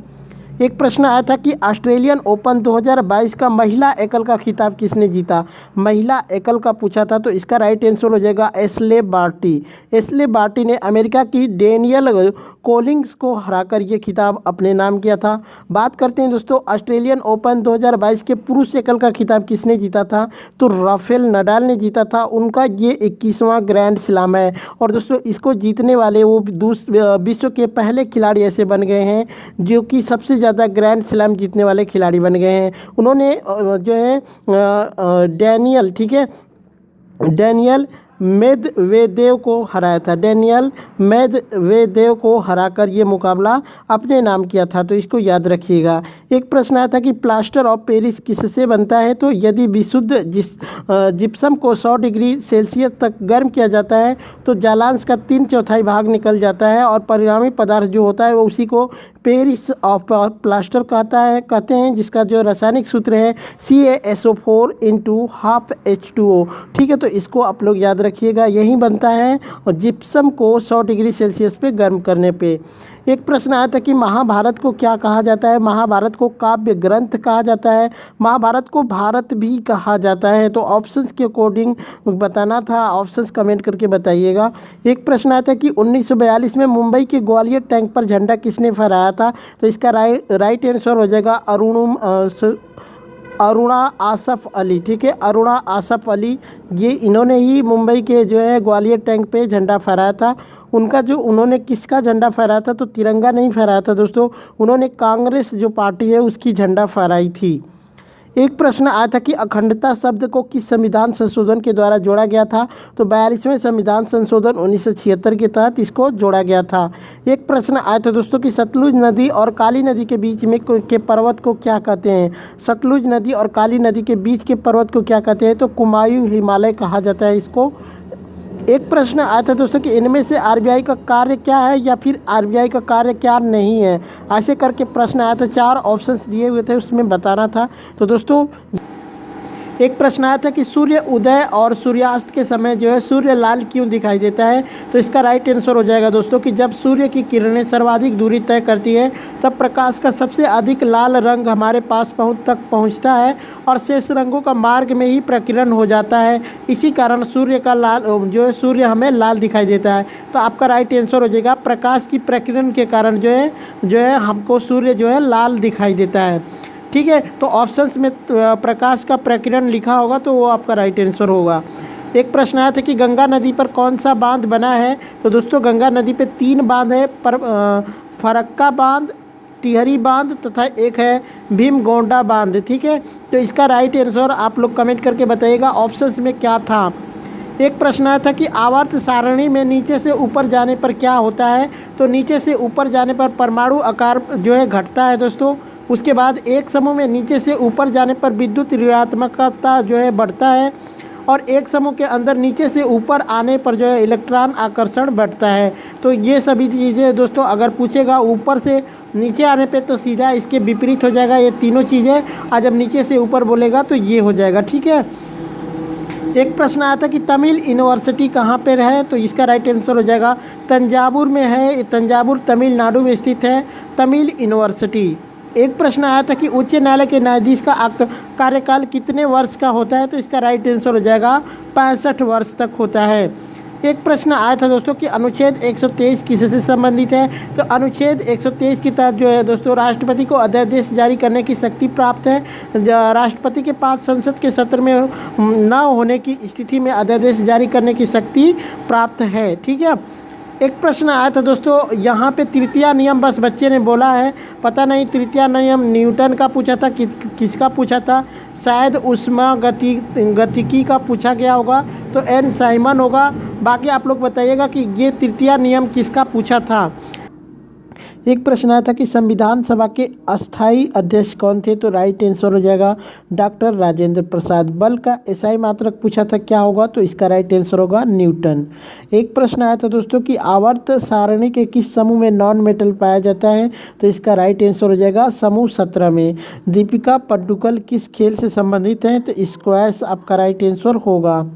एक प्रश्न आया था कि ऑस्ट्रेलियन ओपन 2022 का महिला एकल का खिताब किसने जीता, महिला एकल का पूछा था। तो इसका राइट आंसर हो जाएगा एशले बार्टी। एशले बार्टी ने अमेरिका की डेनियल कोलिंग्स को हराकर ये खिताब अपने नाम किया था। बात करते हैं दोस्तों ऑस्ट्रेलियन ओपन 2022 के पुरुष एकल का खिताब किसने जीता था, तो राफेल नडाल ने जीता था। उनका ये 21वां ग्रैंड स्लैम है। और दोस्तों इसको जीतने वाले वो विश्व के पहले खिलाड़ी ऐसे बन गए हैं जो कि सबसे ज़्यादा ग्रैंड स्लैम जीतने वाले खिलाड़ी बन गए हैं। उन्होंने जो है डैनियल, ठीक है, डैनियल मेदवेदेव को हराया था। डैनियल मेदवेदेव को हराकर ये मुकाबला अपने नाम किया था। तो इसको याद रखिएगा। एक प्रश्न आया था कि प्लास्टर ऑफ पेरिस किससे बनता है, तो यदि विशुद्ध जिप्सम को 100 डिग्री सेल्सियस तक गर्म किया जाता है तो जालांश का 3/4 भाग निकल जाता है, और परिणामी पदार्थ जो होता है वो उसी को पेरिस ऑफ प्लास्टर कहते हैं, जिसका जो रासायनिक सूत्र है CaSO4 × ½ ठीक है। तो इसको आप लोग याद रखिएगा, यही बनता है और जिप्सम को 100 डिग्री सेल्सियस पे गर्म करने पे। एक प्रश्न आया था कि महाभारत को क्या कहा जाता है, महाभारत को काव्य ग्रंथ कहा जाता है, महाभारत को भारत भी कहा जाता है। तो ऑप्शंस के अकॉर्डिंग बताना था, ऑप्शंस कमेंट करके बताइएगा। एक प्रश्न आया था कि 1942 में मुंबई के ग्वालियर टैंक पर झंडा किसने फहराया था, तो इसका राइट आंसर हो जाएगा अरुणा आसफ अली। ठीक है, अरुणा आसफ अली, ये इन्होंने ही मुंबई के जो है ग्वालियर टैंक पे झंडा फहराया था। उनका जो उन्होंने किसका झंडा फहराया था, तो तिरंगा नहीं फहराया था दोस्तों, उन्होंने कांग्रेस जो पार्टी है उसकी झंडा फहराई थी। एक प्रश्न आया था कि अखंडता शब्द को किस संविधान संशोधन के द्वारा जोड़ा गया था, तो 42वें संविधान संशोधन 1976 के तहत इसको जोड़ा गया था। एक प्रश्न आया था दोस्तों कि सतलुज नदी और काली नदी के बीच में के पर्वत को क्या कहते हैं। सतलुज नदी और काली नदी के बीच के पर्वत को क्या कहते हैं, तो कुमायूं हिमालय कहा जाता है इसको। एक प्रश्न आया था दोस्तों कि इनमें से आरबीआई का कार्य क्या है या फिर आरबीआई का कार्य क्या नहीं है, ऐसे करके प्रश्न आया था। 4 ऑप्शंस दिए हुए थे, उसमें बताना था। तो दोस्तों एक प्रश्न आया था कि सूर्य उदय और सूर्यास्त के समय जो है सूर्य लाल क्यों दिखाई देता है, तो इसका राइट आंसर हो जाएगा दोस्तों कि जब सूर्य की किरणें सर्वाधिक दूरी तय करती है तब प्रकाश का सबसे अधिक लाल रंग हमारे पास तक पहुंचता है और शेष रंगों का मार्ग में ही प्रकीर्णन हो जाता है। इसी कारण सूर्य का लाल जो है सूर्य हमें लाल दिखाई देता है। तो आपका राइट आंसर हो जाएगा प्रकाश की प्रकीर्णन के कारण जो है हमको सूर्य जो है लाल दिखाई देता है। ठीक है, तो ऑप्शंस में प्रकाश का प्रकीर्णन लिखा होगा तो वो आपका राइट आंसर होगा। एक प्रश्न आया था कि गंगा नदी पर कौन सा बांध बना है, तो दोस्तों गंगा नदी पे 3 बांध है, फरक्का बांध, टिहरी बांध तथा एक है भीमगोंडा बांध। ठीक है, तो इसका राइट आंसर आप लोग कमेंट करके बताइएगा ऑप्शंस में क्या था। एक प्रश्न आया था कि आवर्त सारणी में नीचे से ऊपर जाने पर क्या होता है, तो नीचे से ऊपर जाने पर परमाणु आकार जो है घटता है दोस्तों। उसके बाद एक समूह में नीचे से ऊपर जाने पर विद्युत ऋणात्मकता जो है बढ़ता है और एक समूह के अंदर नीचे से ऊपर आने पर जो है इलेक्ट्रॉन आकर्षण बढ़ता है। तो ये सभी चीज़ें दोस्तों अगर पूछेगा ऊपर से नीचे आने पे तो सीधा इसके विपरीत हो जाएगा ये तीनों चीज़ें, और जब नीचे से ऊपर बोलेगा तो ये हो जाएगा। ठीक है, एक प्रश्न आया था कि तमिल यूनिवर्सिटी कहाँ पर है, तो इसका राइट आंसर हो जाएगा तंजावुर में है। तंजावुर तमिलनाडु में स्थित है तमिल यूनिवर्सिटी। एक प्रश्न आया था कि उच्च न्यायालय के न्यायाधीश का कार्यकाल कितने वर्ष का होता है, तो इसका राइट आंसर हो जाएगा 65 वर्ष तक होता है। एक प्रश्न आया था दोस्तों कि अनुच्छेद 123 किससे संबंधित है, तो अनुच्छेद 123 के तहत जो है दोस्तों राष्ट्रपति को अध्यादेश जारी करने की शक्ति प्राप्त है। राष्ट्रपति के पास संसद के सत्र में न होने की स्थिति में अध्यादेश जारी करने की शक्ति प्राप्त है। ठीक है, एक प्रश्न आया था दोस्तों यहाँ पे तृतीया नियम बस बच्चे ने बोला है, पता नहीं तृतीया नियम न्यूटन का पूछा था किसका पूछा था, शायद उष्मा गतिकी का पूछा गया होगा, तो एन साइमन होगा। बाकी आप लोग बताइएगा कि ये तृतीया नियम किसका पूछा था। एक प्रश्न आया था कि संविधान सभा के अस्थाई अध्यक्ष कौन थे, तो राइट आंसर हो जाएगा डॉक्टर राजेंद्र प्रसाद। बल का एसआई मात्रक पूछा था क्या होगा, तो इसका राइट आंसर होगा न्यूटन। एक प्रश्न आया था दोस्तों कि आवर्त सारणी के किस समूह में नॉन मेटल पाया जाता है, तो इसका राइट आंसर हो जाएगा समूह 17 में। दीपिका पड्डुकल किस खेल से संबंधित हैं, तो स्क्वैश आपका राइट आंसर होगा।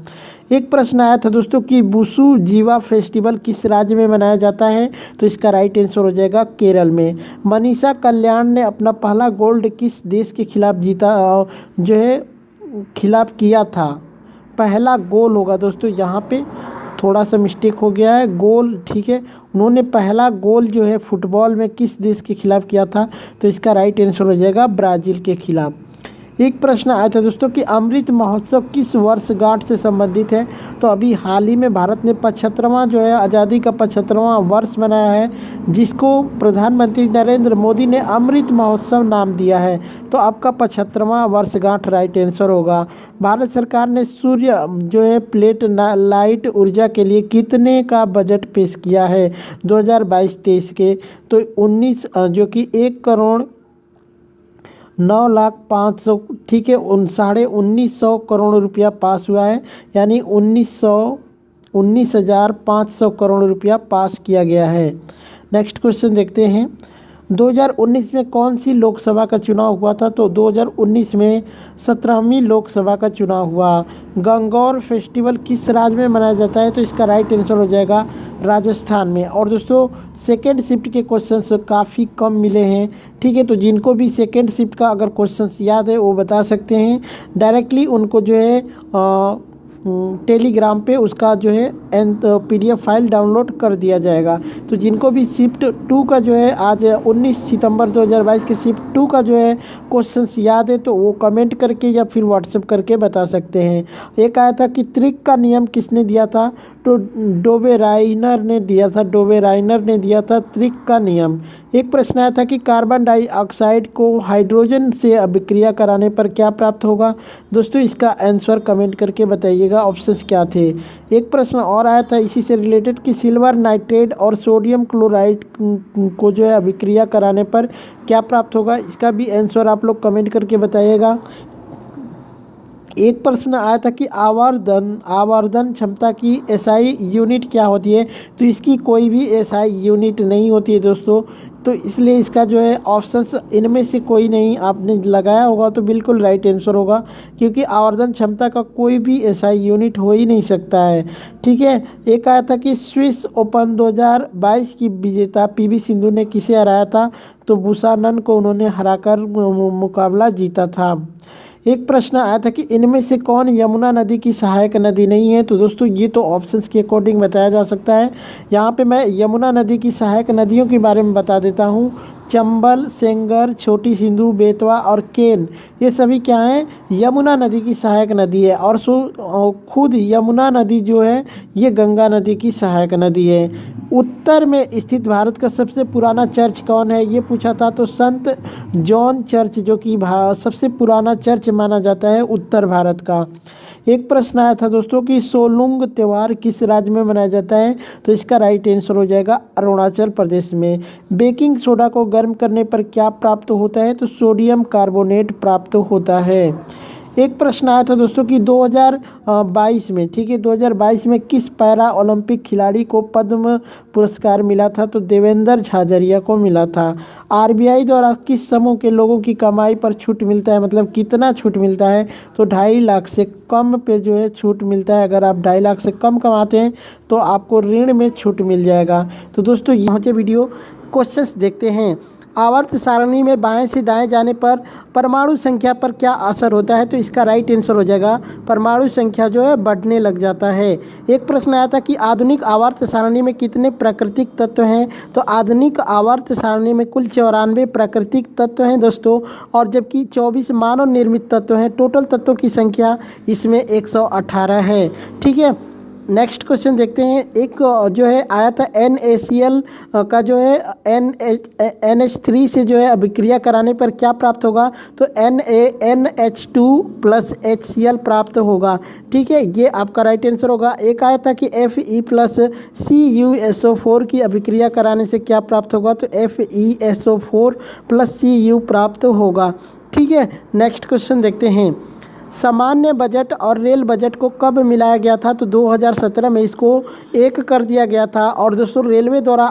एक प्रश्न आया था दोस्तों कि बुसु जीवा फेस्टिवल किस राज्य में मनाया जाता है, तो इसका राइट आंसर हो जाएगा केरल में। मनीषा कल्याण ने अपना पहला गोल्ड किस देश के खिलाफ जीता जो है खिलाफ किया था, पहला गोल होगा दोस्तों, यहाँ पे थोड़ा सा मिस्टेक हो गया है, गोल ठीक है। उन्होंने पहला गोल जो है फुटबॉल में किस देश के खिलाफ किया था, तो इसका राइट आंसर हो जाएगा ब्राज़ील के खिलाफ। एक प्रश्न आया था दोस्तों कि अमृत महोत्सव किस वर्षगांठ से संबंधित है, तो अभी हाल ही में भारत ने 75वां जो है आज़ादी का 75वां वर्ष मनाया है, जिसको प्रधानमंत्री नरेंद्र मोदी ने अमृत महोत्सव नाम दिया है। तो आपका 75वां वर्षगांठ राइट आंसर होगा। भारत सरकार ने सूर्य जो है प्लेट लाइट ऊर्जा के लिए कितने का बजट पेश किया है 2022-23 के, तो 19 जो कि 1,09,05,00,000 ठीक है 19,500 करोड़ रुपया पास हुआ है, यानी 19,500 करोड़ रुपया पास किया गया है। नेक्स्ट क्वेश्चन देखते हैं, 2019 में कौन सी लोकसभा का चुनाव हुआ था, तो 2019 में 17वीं लोकसभा का चुनाव हुआ। गंगौर फेस्टिवल किस राज्य में मनाया जाता है, तो इसका राइट आंसर हो जाएगा राजस्थान में। और दोस्तों सेकेंड शिफ्ट के क्वेश्चंस काफ़ी कम मिले हैं, ठीक है, तो जिनको भी सेकेंड शिफ्ट का अगर क्वेश्चंस याद है वो बता सकते हैं, डायरेक्टली उनको जो है टेलीग्राम पे उसका जो है PDF फाइल डाउनलोड कर दिया जाएगा। तो जिनको भी शिफ्ट 2 का जो है आज 19 सितंबर 2022 के शिफ्ट 2 का जो है क्वेश्चंस याद है तो वो कमेंट करके या फिर व्हाट्सएप करके बता सकते हैं। एक आया था कि त्रिक का नियम किसने दिया था, तो डोबेराइनर ने दिया था, डोबेराइनर ने दिया था त्रिक का नियम। एक प्रश्न आया था कि कार्बन डाइऑक्साइड को हाइड्रोजन से अभिक्रिया कराने पर क्या प्राप्त होगा। दोस्तों इसका आंसर कमेंट करके बताइएगा, ऑप्शंस क्या थे। एक प्रश्न और आया था इसी से रिलेटेड कि सिल्वर नाइट्रेट और सोडियम क्लोराइड को जो है अभिक्रिया कराने पर क्या प्राप्त होगा। इसका भी आंसर आप लोग कमेंट करके बताइएगा। एक प्रश्न आया था कि आवर्धन क्षमता की एसआई यूनिट क्या होती है। तो इसकी कोई भी एसआई यूनिट नहीं होती है दोस्तों, तो इसलिए इसका जो है ऑप्शंस इनमें से कोई नहीं आपने लगाया होगा तो बिल्कुल राइट आंसर होगा, क्योंकि आवर्धन क्षमता का कोई भी एसआई यूनिट हो ही नहीं सकता है। ठीक है। एक आया था कि स्विस ओपन 2022 की विजेता पीवी सिंधु ने किसे हराया था। तो बुसानन को उन्होंने हराकर मुकाबला जीता था। एक प्रश्न आया था कि इनमें से कौन यमुना नदी की सहायक नदी नहीं है। तो दोस्तों ये तो ऑप्शंस के अकॉर्डिंग बताया जा सकता है। यहाँ पे मैं यमुना नदी की सहायक नदियों के बारे में बता देता हूँ। चंबल, सेंगर, छोटी सिंधु, बेतवा और केन, ये सभी क्या हैं, यमुना नदी की सहायक नदी है। और खुद यमुना नदी जो है ये गंगा नदी की सहायक नदी है। उत्तर में स्थित भारत का सबसे पुराना चर्च कौन है, ये पूछा था। तो संत जॉन चर्च जो कि सबसे पुराना चर्च माना जाता है उत्तर भारत का। एक प्रश्न आया था दोस्तों कि सोलुंग त्यौहार किस राज्य में मनाया जाता है। तो इसका राइट आंसर हो जाएगा अरुणाचल प्रदेश में। बेकिंग सोडा को गर्म करने पर क्या प्राप्त होता है। तो सोडियम कार्बोनेट प्राप्त होता है। एक प्रश्न आया था दोस्तों कि 2022 में, ठीक है, 2022 में किस पैरा ओलंपिक खिलाड़ी को पद्म पुरस्कार मिला था। तो देवेंद्र झाझरिया को मिला था। आरबीआई द्वारा किस समूह के लोगों की कमाई पर छूट मिलता है, मतलब कितना छूट मिलता है। तो 2.5 लाख से कम पे जो है छूट मिलता है। अगर आप 2.5 लाख से कम कमाते हैं तो आपको ऋण में छूट मिल जाएगा। तो दोस्तों यहाँ से वीडियो क्वेश्चंस देखते हैं। आवर्त सारणी में बाएं से दाएं जाने पर परमाणु संख्या पर क्या असर होता है। तो इसका राइट आंसर हो जाएगा परमाणु संख्या जो है बढ़ने लग जाता है। एक प्रश्न आया था कि आधुनिक आवर्त सारणी में कितने प्राकृतिक तत्व हैं। तो आधुनिक आवर्त सारणी में कुल 94 प्राकृतिक तत्व हैं दोस्तों, और जबकि 24 मानव निर्मित तत्व हैं। टोटल तत्वों की संख्या इसमें 118 है। ठीक है। नेक्स्ट क्वेश्चन देखते हैं। एक जो है आया था NaCl का जो है NH3 से जो है अभिक्रिया कराने पर क्या प्राप्त होगा। तो NaNH2 प्लस HCl प्राप्त होगा। ठीक है, ये आपका राइट आंसर होगा। एक आया था कि Fe प्लस CuSO4 की अभिक्रिया कराने से क्या प्राप्त होगा। तो FeSO4 प्लस Cu प्राप्त होगा। ठीक है। नेक्स्ट क्वेश्चन देखते हैं। सामान्य बजट और रेल बजट को कब मिलाया गया था। तो 2017 में इसको एक कर दिया गया था। और दोस्तों रेलवे द्वारा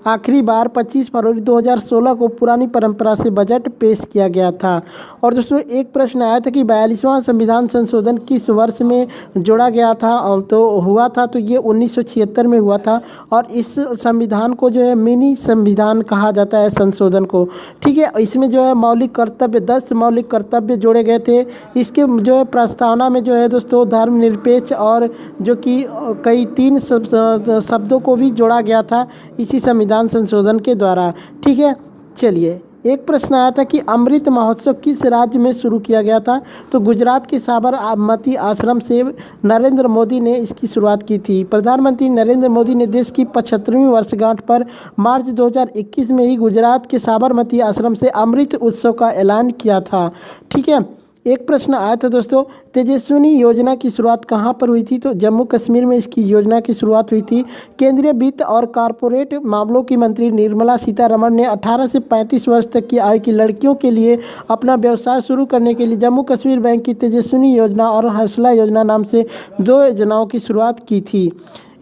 आखिरी बार 25 फरवरी 2016 को पुरानी परंपरा से बजट पेश किया गया था। और दोस्तों एक प्रश्न आया था कि 42वां संविधान संशोधन किस वर्ष में जोड़ा गया था। तो हुआ था, तो ये 1976 में हुआ था। और इस संविधान को जो है मिनी संविधान कहा जाता है संशोधन को। ठीक है। इसमें जो है मौलिक कर्तव्य 10 मौलिक कर्तव्य जोड़े गए थे। इसके जो है प्रस्तावना में जो है दोस्तों धर्मनिरपेक्ष और जो कि कई 3 शब्दों को भी जोड़ा गया था इसी संविधान संशोधन के द्वारा। ठीक है। चलिए, एक प्रश्न आया था कि अमृत महोत्सव किस राज्य में शुरू किया गया था। तो गुजरात के साबरमती आश्रम से नरेंद्र मोदी ने इसकी शुरुआत की थी। प्रधानमंत्री नरेंद्र मोदी ने देश की 75वीं वर्षगांठ पर मार्च 2021 में ही गुजरात के साबरमती आश्रम से अमृत उत्सव का ऐलान किया था। ठीक है। एक प्रश्न आया था दोस्तों, तेजस्विनी योजना की शुरुआत कहाँ पर हुई थी। तो जम्मू कश्मीर में इसकी योजना की शुरुआत हुई थी। केंद्रीय वित्त और कॉरपोरेट मामलों की मंत्री निर्मला सीतारमण ने 18 से 35 वर्ष तक की आयु की लड़कियों के लिए अपना व्यवसाय शुरू करने के लिए जम्मू कश्मीर बैंक की तेजस्विनी योजना और हौसला योजना नाम से 2 योजनाओं की शुरुआत की थी।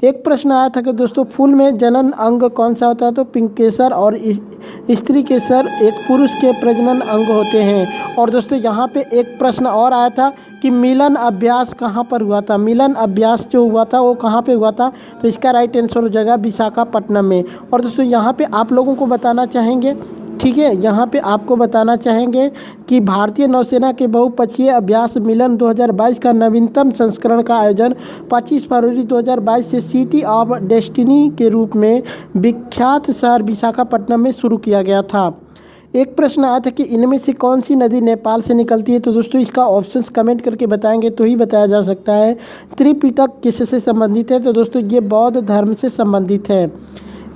एक प्रश्न आया था कि दोस्तों फूल में जनन अंग कौन सा होता है। तो पिंकेसर और स्त्री केसर एक पुरुष के प्रजनन अंग होते हैं। और दोस्तों यहाँ पे एक प्रश्न और आया था कि मिलन अभ्यास कहाँ पर हुआ था। मिलन अभ्यास जो हुआ था वो कहाँ पे हुआ था। तो इसका राइट आंसर हो जाएगा विशाखापट्टनम में। और दोस्तों यहाँ पे आप लोगों को बताना चाहेंगे, ठीक है, यहाँ पे आपको बताना चाहेंगे कि भारतीय नौसेना के बहुपक्षीय अभ्यास मिलन 2022 का नवीनतम संस्करण का आयोजन 25 फरवरी 2022 से सिटी ऑफ डेस्टिनी के रूप में विख्यात शहर विशाखापट्टनम में शुरू किया गया था। एक प्रश्न आया था कि इनमें से कौन सी नदी नेपाल से निकलती है। तो दोस्तों इसका ऑप्शंस कमेंट करके बताएंगे तो ही बताया जा सकता है। त्रिपिटक किससे संबंधित है। तो दोस्तों ये बौद्ध धर्म से संबंधित है।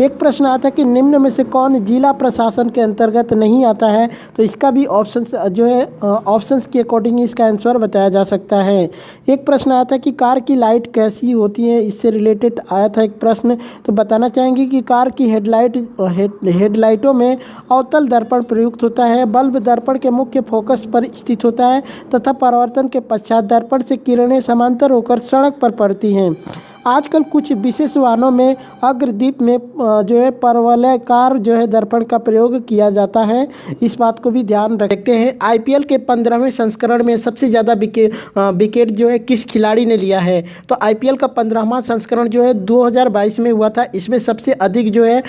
एक प्रश्न आया था कि निम्न में से कौन जिला प्रशासन के अंतर्गत नहीं आता है। तो इसका भी ऑप्शंस जो है ऑप्शंस के अकॉर्डिंग इसका आंसर बताया जा सकता है। एक प्रश्न आया था कि कार की लाइट कैसी होती है, इससे रिलेटेड आया था एक प्रश्न। तो बताना चाहेंगे कि कार की हेडलाइटों में अवतल दर्पण प्रयुक्त होता है। बल्ब दर्पण के मुख्य फोकस पर स्थित होता है तथा परावर्तन के पश्चात दर्पण से किरणें समांतर होकर सड़क पर पड़ती हैं। आजकल कुछ विशेष वाहनों में अग्रदीप में जो है परवलयकार जो है दर्पण का प्रयोग किया जाता है। इस बात को भी ध्यान रखते हैं। आईपीएल के 15वें संस्करण में सबसे ज़्यादा विकेट जो है किस खिलाड़ी ने लिया है। तो आईपीएल का 15वां संस्करण जो है 2022 में हुआ था। इसमें सबसे अधिक जो है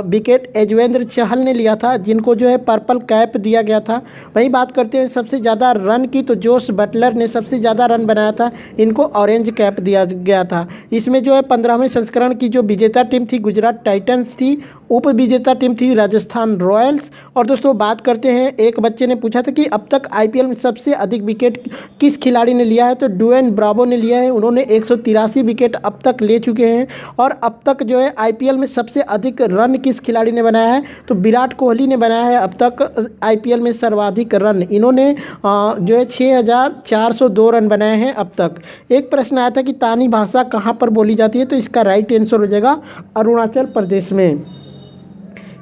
विकेट यजुवेंद्र चहल ने लिया था, जिनको जो है पर्पल कैप दिया गया था। वहीं बात करते हैं सबसे ज़्यादा रन की, तो जोस बटलर ने सबसे ज़्यादा रन बनाया था, इनको ऑरेंज कैप दिया गया था। इसमें जो है 15वें संस्करण की जो विजेता टीम थी गुजरात टाइटंस थी, उप विजेता टीम थी राजस्थान रॉयल्स। और दोस्तों बात करते हैं, एक बच्चे ने पूछा था कि अब तक आईपीएल में सबसे अधिक विकेट किस खिलाड़ी ने लिया है। तो ड्वेन ब्रावो ने लिया है, उन्होंने 183 विकेट अब तक ले चुके हैं। और अब तक जो है आईपीएल में सबसे अधिक रन किस खिलाड़ी ने बनाया है। तो विराट कोहली ने बनाया है अब तक आईपीएल में सर्वाधिक रन। इन्होंने जो है 6402 रन बनाए हैं अब तक। एक प्रश्न आया था कि तानी भाषा कहाँ पर बोली जाती है। तो इसका राइट आंसर हो जाएगा अरुणाचल प्रदेश में।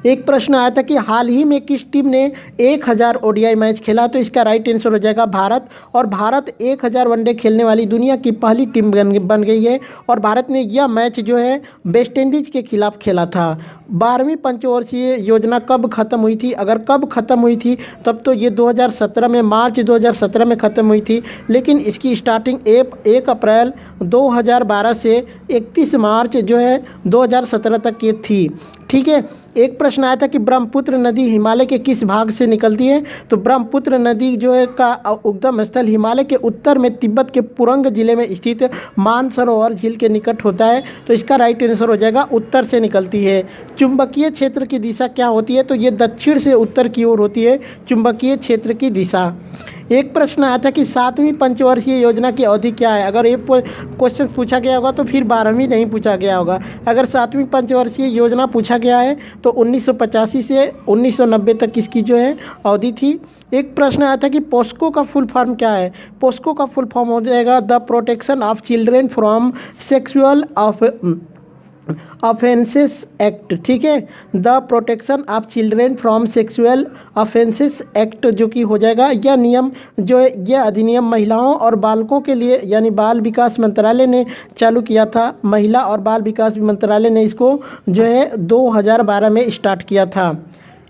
एक प्रश्न आया था कि हाल ही में किस टीम ने 1000 ओडीआई मैच खेला। तो इसका राइट आंसर हो जाएगा भारत। और भारत 1000 वनडे खेलने वाली दुनिया की पहली टीम बन गई है। और भारत ने यह मैच जो है वेस्ट इंडीज़ के खिलाफ खेला था। 12वीं पंचवर्षीय योजना कब खत्म हुई थी। अगर कब खत्म हुई थी तब तो ये 2017 में, मार्च 2017 में ख़त्म हुई थी। लेकिन इसकी स्टार्टिंग 1 अप्रैल 2012 से 31 मार्च जो है 2017 तक की थी। ठीक है। एक प्रश्न आया था कि ब्रह्मपुत्र नदी हिमालय के किस भाग से निकलती है। तो ब्रह्मपुत्र नदी जो है का उद्गम स्थल हिमालय के उत्तर में तिब्बत के पुरंग जिले में स्थित मानसरोवर झील के निकट होता है। तो इसका राइट आंसर हो जाएगा उत्तर से निकलती है। चुंबकीय क्षेत्र की दिशा क्या होती है। तो ये दक्षिण से उत्तर की ओर होती है चुंबकीय क्षेत्र की दिशा। एक प्रश्न आया था कि 7वीं पंचवर्षीय योजना की अवधि क्या है। अगर ये क्वेश्चन पूछा गया होगा तो फिर 12वीं नहीं पूछा गया होगा। अगर 7वीं पंचवर्षीय योजना पूछा गया है तो 1985 से 1990 तक इसकी जो है अवधि थी। एक प्रश्न आया था कि पोस्को का फुल फॉर्म क्या है। पोस्को का फुल फॉर्म हो जाएगा the protection of children from sexual offences act. ठीक है, the protection of children from sexual offences act जो कि हो जाएगा। यह नियम जो है, यह अधिनियम महिलाओं और बालकों के लिए यानी बाल विकास मंत्रालय ने चालू किया था। महिला और बाल विकास मंत्रालय ने इसको जो है 2012 में स्टार्ट किया था।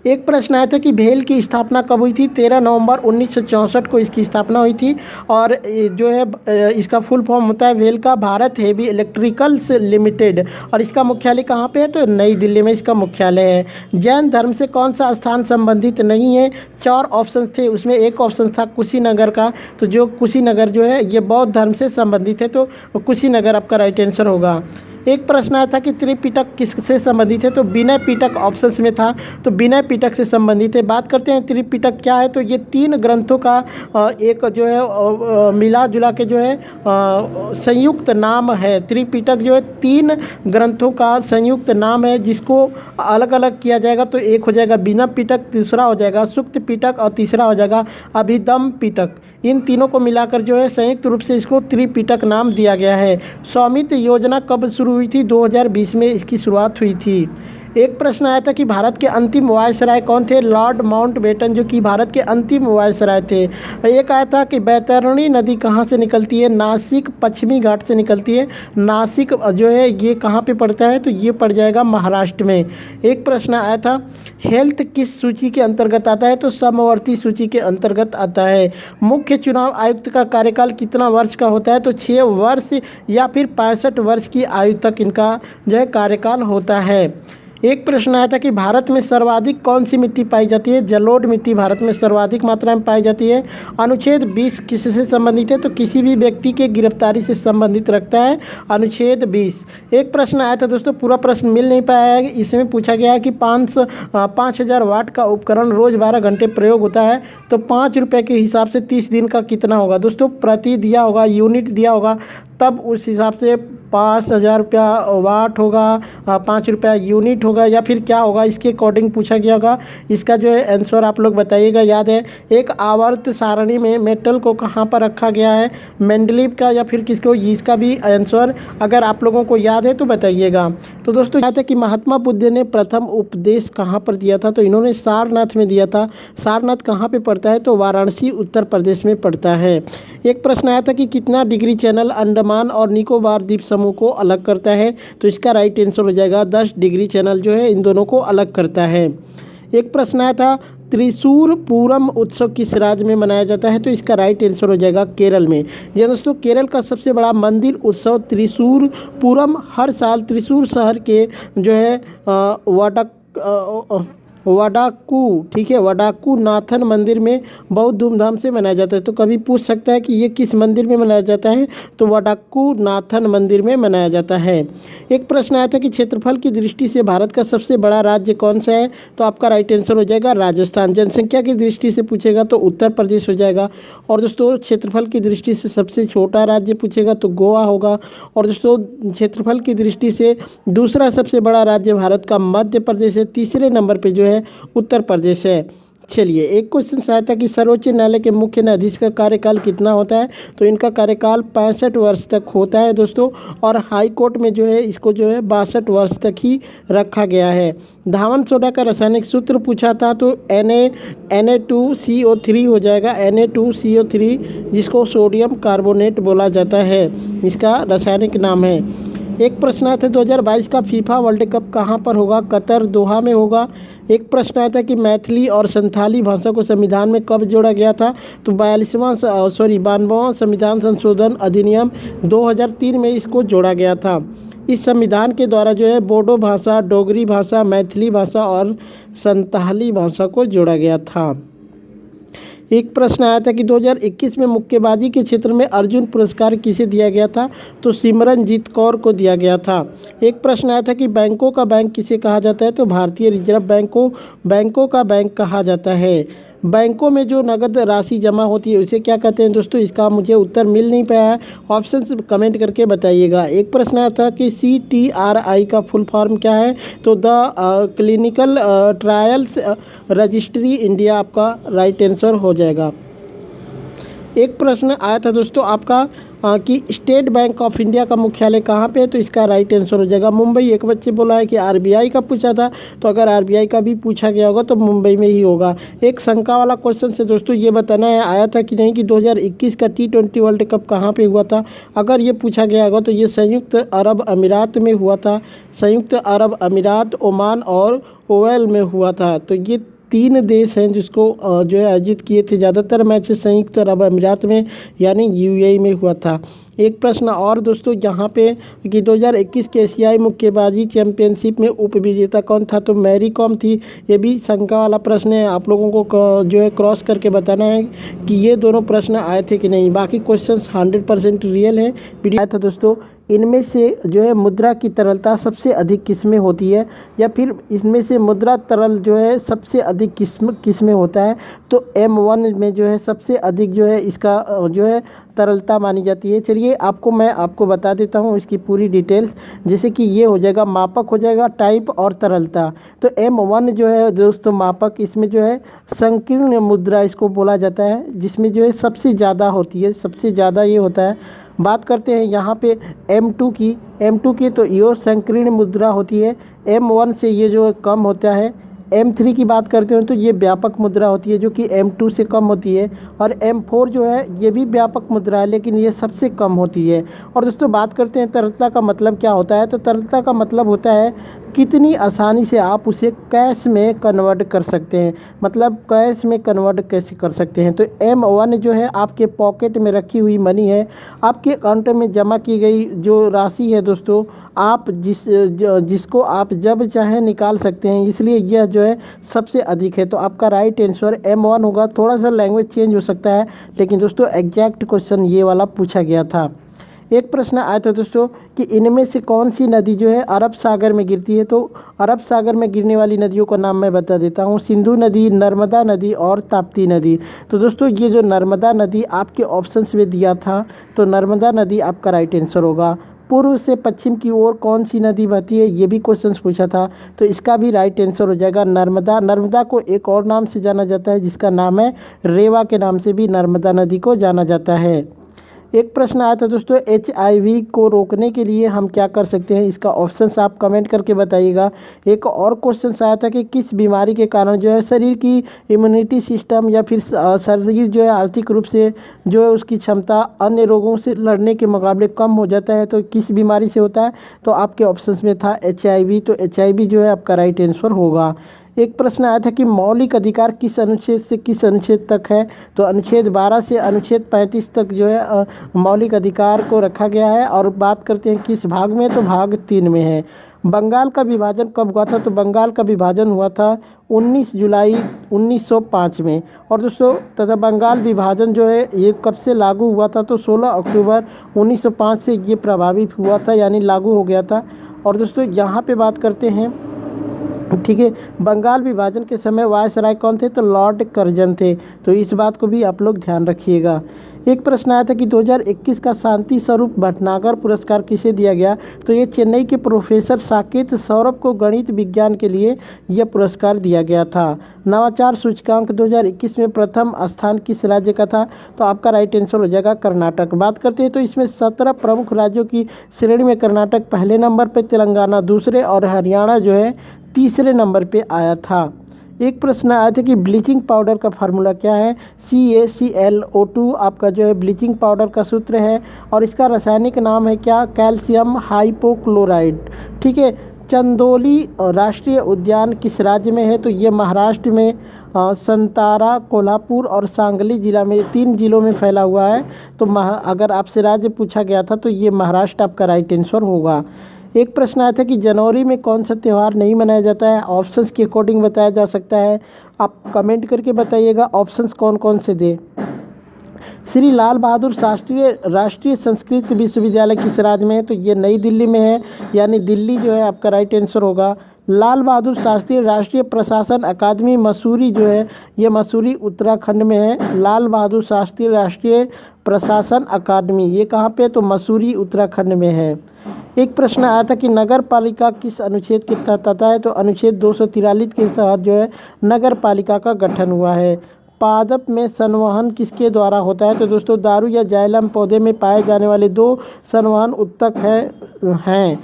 एक प्रश्न आया था कि भेल की स्थापना कब हुई थी। 13 नवंबर 1964 को इसकी स्थापना हुई थी। और जो है इसका फुल फॉर्म होता है भेल का भारत हेवी इलेक्ट्रिकल्स लिमिटेड। और इसका मुख्यालय कहाँ पे है। तो नई दिल्ली में इसका मुख्यालय है। जैन धर्म से कौन सा स्थान संबंधित नहीं है। 4 ऑप्शन थे, उसमें एक ऑप्शन था कुशीनगर का। तो जो कुशीनगर जो है ये बौद्ध धर्म से संबंधित है, तो कुशीनगर आपका राइट आंसर होगा। एक प्रश्न आया था कि त्रिपिटक किससे संबंधित है। तो विनय पिटक ऑप्शंस में था, तो विनय पिटक से संबंधित है। बात करते हैं त्रिपिटक क्या है। तो ये 3 ग्रंथों का एक जो है मिला जुला के जो है संयुक्त नाम है। त्रिपिटक जो है 3 ग्रंथों का संयुक्त नाम है, जिसको अलग अलग किया जाएगा तो एक हो जाएगा विनय पिटक, दूसरा हो जाएगा सुक्त पिटक और तीसरा हो जाएगा अभिधम पिटक। इन तीनों को मिलाकर जो है संयुक्त रूप से इसको त्रिपिटक नाम दिया गया है। स्वामित्व योजना कब शुरू हुई थी। 2020 में इसकी शुरुआत हुई थी। एक प्रश्न आया था कि भारत के अंतिम वायसराय कौन थे। लॉर्ड माउंटबेटन जो कि भारत के अंतिम वायसराय थे। एक आया था कि बैतरणी नदी कहाँ से निकलती है। नासिक पश्चिमी घाट से निकलती है। नासिक जो है ये कहाँ पे पड़ता है। तो ये पड़ जाएगा महाराष्ट्र में। एक प्रश्न आया था हेल्थ किस सूची के अंतर्गत आता है। तो समवर्ती सूची के अंतर्गत आता है। मुख्य चुनाव आयुक्त का कार्यकाल कितना वर्ष का होता है। तो 6 वर्ष या फिर 65 वर्ष की आयु तक इनका जो है कार्यकाल होता है। एक प्रश्न आया था कि भारत में सर्वाधिक कौन सी मिट्टी पाई जाती है। जलोढ़ मिट्टी भारत में सर्वाधिक मात्रा में पाई जाती है। अनुच्छेद 20 किससे संबंधित है, तो किसी भी व्यक्ति के गिरफ्तारी से संबंधित रखता है अनुच्छेद 20। एक प्रश्न आया था दोस्तों, पूरा प्रश्न मिल नहीं पाया है, इसमें पूछा गया है कि 5000 वाट का उपकरण रोज 12 घंटे प्रयोग होता है, तो 5 रुपये के हिसाब से 30 दिन का कितना होगा। दोस्तों प्रति दिया होगा, यूनिट दिया होगा, तब उस हिसाब से 5000 रुपया वाट होगा, 5 रुपया यूनिट होगा, या फिर क्या होगा, इसके अकॉर्डिंग पूछा गया होगा। इसका जो है आंसर आप लोग बताइएगा। याद है, एक आवर्त सारणी में मेटल को कहाँ पर रखा गया है, मेंडलीव का या फिर किसको, इसका भी आंसर अगर आप लोगों को याद है तो बताइएगा। तो दोस्तों याद है कि महात्मा बुद्ध ने प्रथम उपदेश कहाँ पर दिया था, तो इन्होंने सारनाथ में दिया था। सारनाथ कहाँ पे पड़ता है, तो वाराणसी उत्तर प्रदेश में पड़ता है। एक प्रश्न आया था कि कितना डिग्री चैनल अंडमान और निकोबार द्वीप समूह को अलग करता है, तो इसका राइट आंसर हो जाएगा 10 डिग्री चैनल जो है इन दोनों को अलग करता है। एक प्रश्न आया था त्रिशूर पूरम उत्सव किस राज्य में मनाया जाता है, तो इसका राइट आंसर हो जाएगा केरल में। जी दोस्तों, केरल का सबसे बड़ा मंदिर उत्सव त्रिशूर पूरम हर साल त्रिशूर शहर के जो है वडाकू, ठीक है, वडाकू नाथन मंदिर में बहुत धूमधाम से मनाया जाता है। तो कभी पूछ सकता है कि ये किस मंदिर में मनाया जाता है, तो वडाकू नाथन मंदिर में मनाया जाता है। एक प्रश्न आया था कि क्षेत्रफल की दृष्टि से भारत का सबसे बड़ा राज्य कौन सा है, तो आपका राइट आंसर हो जाएगा राजस्थान। जनसंख्या की दृष्टि से पूछेगा तो उत्तर प्रदेश हो जाएगा। और दोस्तों क्षेत्रफल की दृष्टि से सबसे छोटा राज्य पूछेगा तो गोवा होगा। और दोस्तों क्षेत्रफल की दृष्टि से दूसरा सबसे बड़ा राज्य भारत का मध्य प्रदेश है। तीसरे नंबर पे जो है उत्तर प्रदेश है। चलिए एक क्वेश्चन आया था कि सर्वोच्च न्यायालय के मुख्य न्यायाधीश का कार्यकाल कितना होता है, तो इनका कार्यकाल 65 वर्ष तक होता है दोस्तों। और हाई कोर्ट में जो है इसको जो है 62 वर्ष तक ही रखा गया है। धावन सोडा का रासायनिक सूत्र पूछा था, तो Na2CO3 हो जाएगा, Na2CO3, जिसको सोडियम कार्बोनेट बोला जाता है, इसका रासायनिक नाम है। एक प्रश्न आया था 2022 का फीफा वर्ल्ड कप कहाँ पर होगा, कतर दोहा में होगा। एक प्रश्न आया था कि मैथिली और संथाली भाषा को संविधान में कब जोड़ा गया था, तो 92वां संविधान संशोधन अधिनियम 2003 में इसको जोड़ा गया था। इस संविधान के द्वारा जो है बोडो भाषा, डोगरी भाषा, मैथिली भाषा और संथाली भाषा को जोड़ा गया था। एक प्रश्न आया था कि 2021 में मुक्केबाजी के क्षेत्र में अर्जुन पुरस्कार किसे दिया गया था, तो सिमरनजीत कौर को दिया गया था। एक प्रश्न आया था कि बैंकों का बैंक किसे कहा जाता है, तो भारतीय रिजर्व बैंक को बैंकों का बैंक कहा जाता है। बैंकों में जो नगद राशि जमा होती है उसे क्या कहते हैं दोस्तों, इसका मुझे उत्तर मिल नहीं पाया है, ऑप्शन कमेंट करके बताइएगा। एक प्रश्न आया था कि CTRI का फुल फॉर्म क्या है, तो the clinical trials registry India आपका राइट आंसर हो जाएगा। एक प्रश्न आया था दोस्तों आपका कि स्टेट बैंक ऑफ इंडिया का मुख्यालय कहाँ पे है, तो इसका राइट आंसर हो जाएगा मुंबई। एक बच्चे बोला है कि RBI का पूछा था, तो अगर RBI का भी पूछा गया होगा तो मुंबई में ही होगा। एक शंका वाला क्वेश्चन से दोस्तों ये बताना है आया था कि नहीं कि 2021 का T20 वर्ल्ड कप कहाँ पे हुआ था। अगर ये पूछा गया होगा तो ये संयुक्त अरब अमीरात में हुआ था। संयुक्त अरब अमीरात, ओमान और ओवल में हुआ था। तो ये 3 देश हैं जिसको जो है आयोजित किए थे। ज़्यादातर मैच संयुक्त अरब अमीरात में यानी UAE में हुआ था। एक प्रश्न और दोस्तों यहाँ पे कि 2021 के एशियाई मुक्केबाजी चैंपियनशिप में उपविजेता कौन था, तो मैरी कॉम थी। ये भी शंका वाला प्रश्न है, आप लोगों को जो है क्रॉस करके बताना है कि ये दोनों प्रश्न आए थे कि नहीं। बाकी क्वेश्चंस 100% रियल है। वीडियो आया था दोस्तों, इनमें से जो है मुद्रा की तरलता सबसे अधिक किस में होती है, या फिर इसमें से मुद्रा तरल जो है सबसे अधिक किस में होता है, तो M1 में जो है सबसे अधिक जो है इसका जो है तरलता मानी जाती है। चलिए मैं आपको बता देता हूँ इसकी पूरी डिटेल्स। जैसे कि ये हो जाएगा मापक, हो जाएगा टाइप और तरलता। तो M1 जो है दोस्तों मापक, इसमें जो है संकीर्ण मुद्रा इसको बोला जाता है, जिसमें जो है सबसे ज़्यादा होती है, सबसे ज़्यादा ये होता है। बात करते हैं यहाँ पे M2 की, तो ये संकीर्ण मुद्रा होती है। M1 से ये जो कम होता है। M3 की बात करते हैं तो ये व्यापक मुद्रा होती है जो कि M2 से कम होती है। और M4 जो है ये भी व्यापक मुद्रा है, लेकिन ये सबसे कम होती है। और दोस्तों बात करते हैं तरलता का मतलब क्या होता है, तो तरलता का मतलब होता है कितनी आसानी से आप उसे कैश में कन्वर्ट कर सकते हैं, मतलब कैश में कन्वर्ट कैसे कर सकते हैं। तो M1 जो है आपके पॉकेट में रखी हुई मनी है, आपके अकाउंट में जमा की गई जो राशि है दोस्तों, आप जिसको आप जब चाहें निकाल सकते हैं, इसलिए यह जो है सबसे अधिक है। तो आपका राइट आंसर M1 होगा। थोड़ा सा लैंग्वेज चेंज हो सकता है, लेकिन दोस्तों एग्जैक्ट क्वेश्चन ये वाला पूछा गया था। एक प्रश्न आया था दोस्तों कि इनमें से कौन सी नदी जो है अरब सागर में गिरती है। तो अरब सागर में गिरने वाली नदियों का नाम मैं बता देता हूँ, सिंधु नदी, नर्मदा नदी और ताप्ती नदी। तो दोस्तों ये जो नर्मदा नदी आपके ऑप्शंस में दिया था, तो नर्मदा नदी आपका राइट आंसर होगा। पूर्व से पश्चिम की ओर कौन सी नदी बहती है, ये भी क्वेश्चन पूछा था, तो इसका भी राइट आंसर हो जाएगा नर्मदा। नर्मदा को एक और नाम से जाना जाता है जिसका नाम है रेवा के नाम से भी नर्मदा नदी को जाना जाता है। एक प्रश्न आया था दोस्तों, HIV को रोकने के लिए हम क्या कर सकते हैं, इसका ऑप्शंस आप कमेंट करके बताइएगा। एक और क्वेश्चन आया था कि किस बीमारी के कारण जो है शरीर की इम्यूनिटी सिस्टम या फिर शरीर जो है आर्थिक रूप से जो है उसकी क्षमता अन्य रोगों से लड़ने के मुकाबले कम हो जाता है, तो किस बीमारी से होता है। तो आपके ऑप्शंस में था HIV, तो HIV जो है आपका राइट आंसर होगा। एक प्रश्न आया था कि मौलिक अधिकार किस अनुच्छेद से किस अनुच्छेद तक है। तो अनुच्छेद 12 से अनुच्छेद 35 तक जो है मौलिक अधिकार को रखा गया है। और बात करते हैं किस भाग में, तो भाग 3 में है। बंगाल का विभाजन कब हुआ था। तो बंगाल का विभाजन हुआ था 19 जुलाई 1905 में। और दोस्तों तथा बंगाल विभाजन जो है ये कब से लागू हुआ था, तो 16 अक्टूबर 1905 से ये प्रभावित हुआ था, यानी लागू हो गया था। और दोस्तों यहाँ पे बात करते हैं, ठीक है, बंगाल विभाजन के समय वायसराय कौन थे, तो लॉर्ड कर्जन थे। तो इस बात को भी आप लोग ध्यान रखिएगा। एक प्रश्न आया था कि 2021 का शांति स्वरूप भटनागर पुरस्कार किसे दिया गया। तो ये चेन्नई के प्रोफेसर साकेत सौरभ को गणित विज्ञान के लिए यह पुरस्कार दिया गया था। नवाचार सूचकांक 2021 में प्रथम स्थान किस राज्य का था। तो आपका राइट आंसर हो जाएगा कर्नाटक। बात करते हैं तो इसमें 17 प्रमुख राज्यों की श्रेणी में कर्नाटक पहले नंबर पर, तेलंगाना दूसरे और हरियाणा जो है तीसरे नंबर पे आया था। एक प्रश्न आया था कि ब्लीचिंग पाउडर का फार्मूला क्या है। CaClO2 आपका जो है ब्लीचिंग पाउडर का सूत्र है, और इसका रासायनिक नाम है क्या, कैल्शियम हाइपोक्लोराइड। ठीक है, चंदोली राष्ट्रीय उद्यान किस राज्य में है। तो ये महाराष्ट्र में संतारा, कोल्हापुर और सांगली जिला में, 3 जिलों में फैला हुआ है। तो अगर आपसे राज्य पूछा गया था तो ये महाराष्ट्र आपका राइट आंसर होगा। एक प्रश्न आया था कि जनवरी में कौन सा त्यौहार नहीं मनाया जाता है। ऑप्शंस के अकॉर्डिंग बताया जा सकता है, आप कमेंट करके बताइएगा ऑप्शंस कौन कौन से दे। श्री लाल बहादुर शास्त्री राष्ट्रीय संस्कृत विश्वविद्यालय किस राज्य में है। तो ये नई दिल्ली में है, यानी दिल्ली जो है आपका राइट आंसर होगा। लाल बहादुर शास्त्री राष्ट्रीय प्रशासन अकादमी मसूरी जो है ये मसूरी उत्तराखंड में है। लाल बहादुर शास्त्री राष्ट्रीय प्रशासन अकादमी ये कहाँ पे, तो मसूरी उत्तराखंड में है। एक प्रश्न आया था कि नगर पालिका किस अनुच्छेद के तहत आता है। तो अनुच्छेद 243 के तहत जो है नगर पालिका का गठन हुआ है। पादप में संवहन किसके द्वारा होता है। तो दोस्तों दारू या जाइलम पौधे में पाए जाने वाले 2 संवहन उत्तक हैं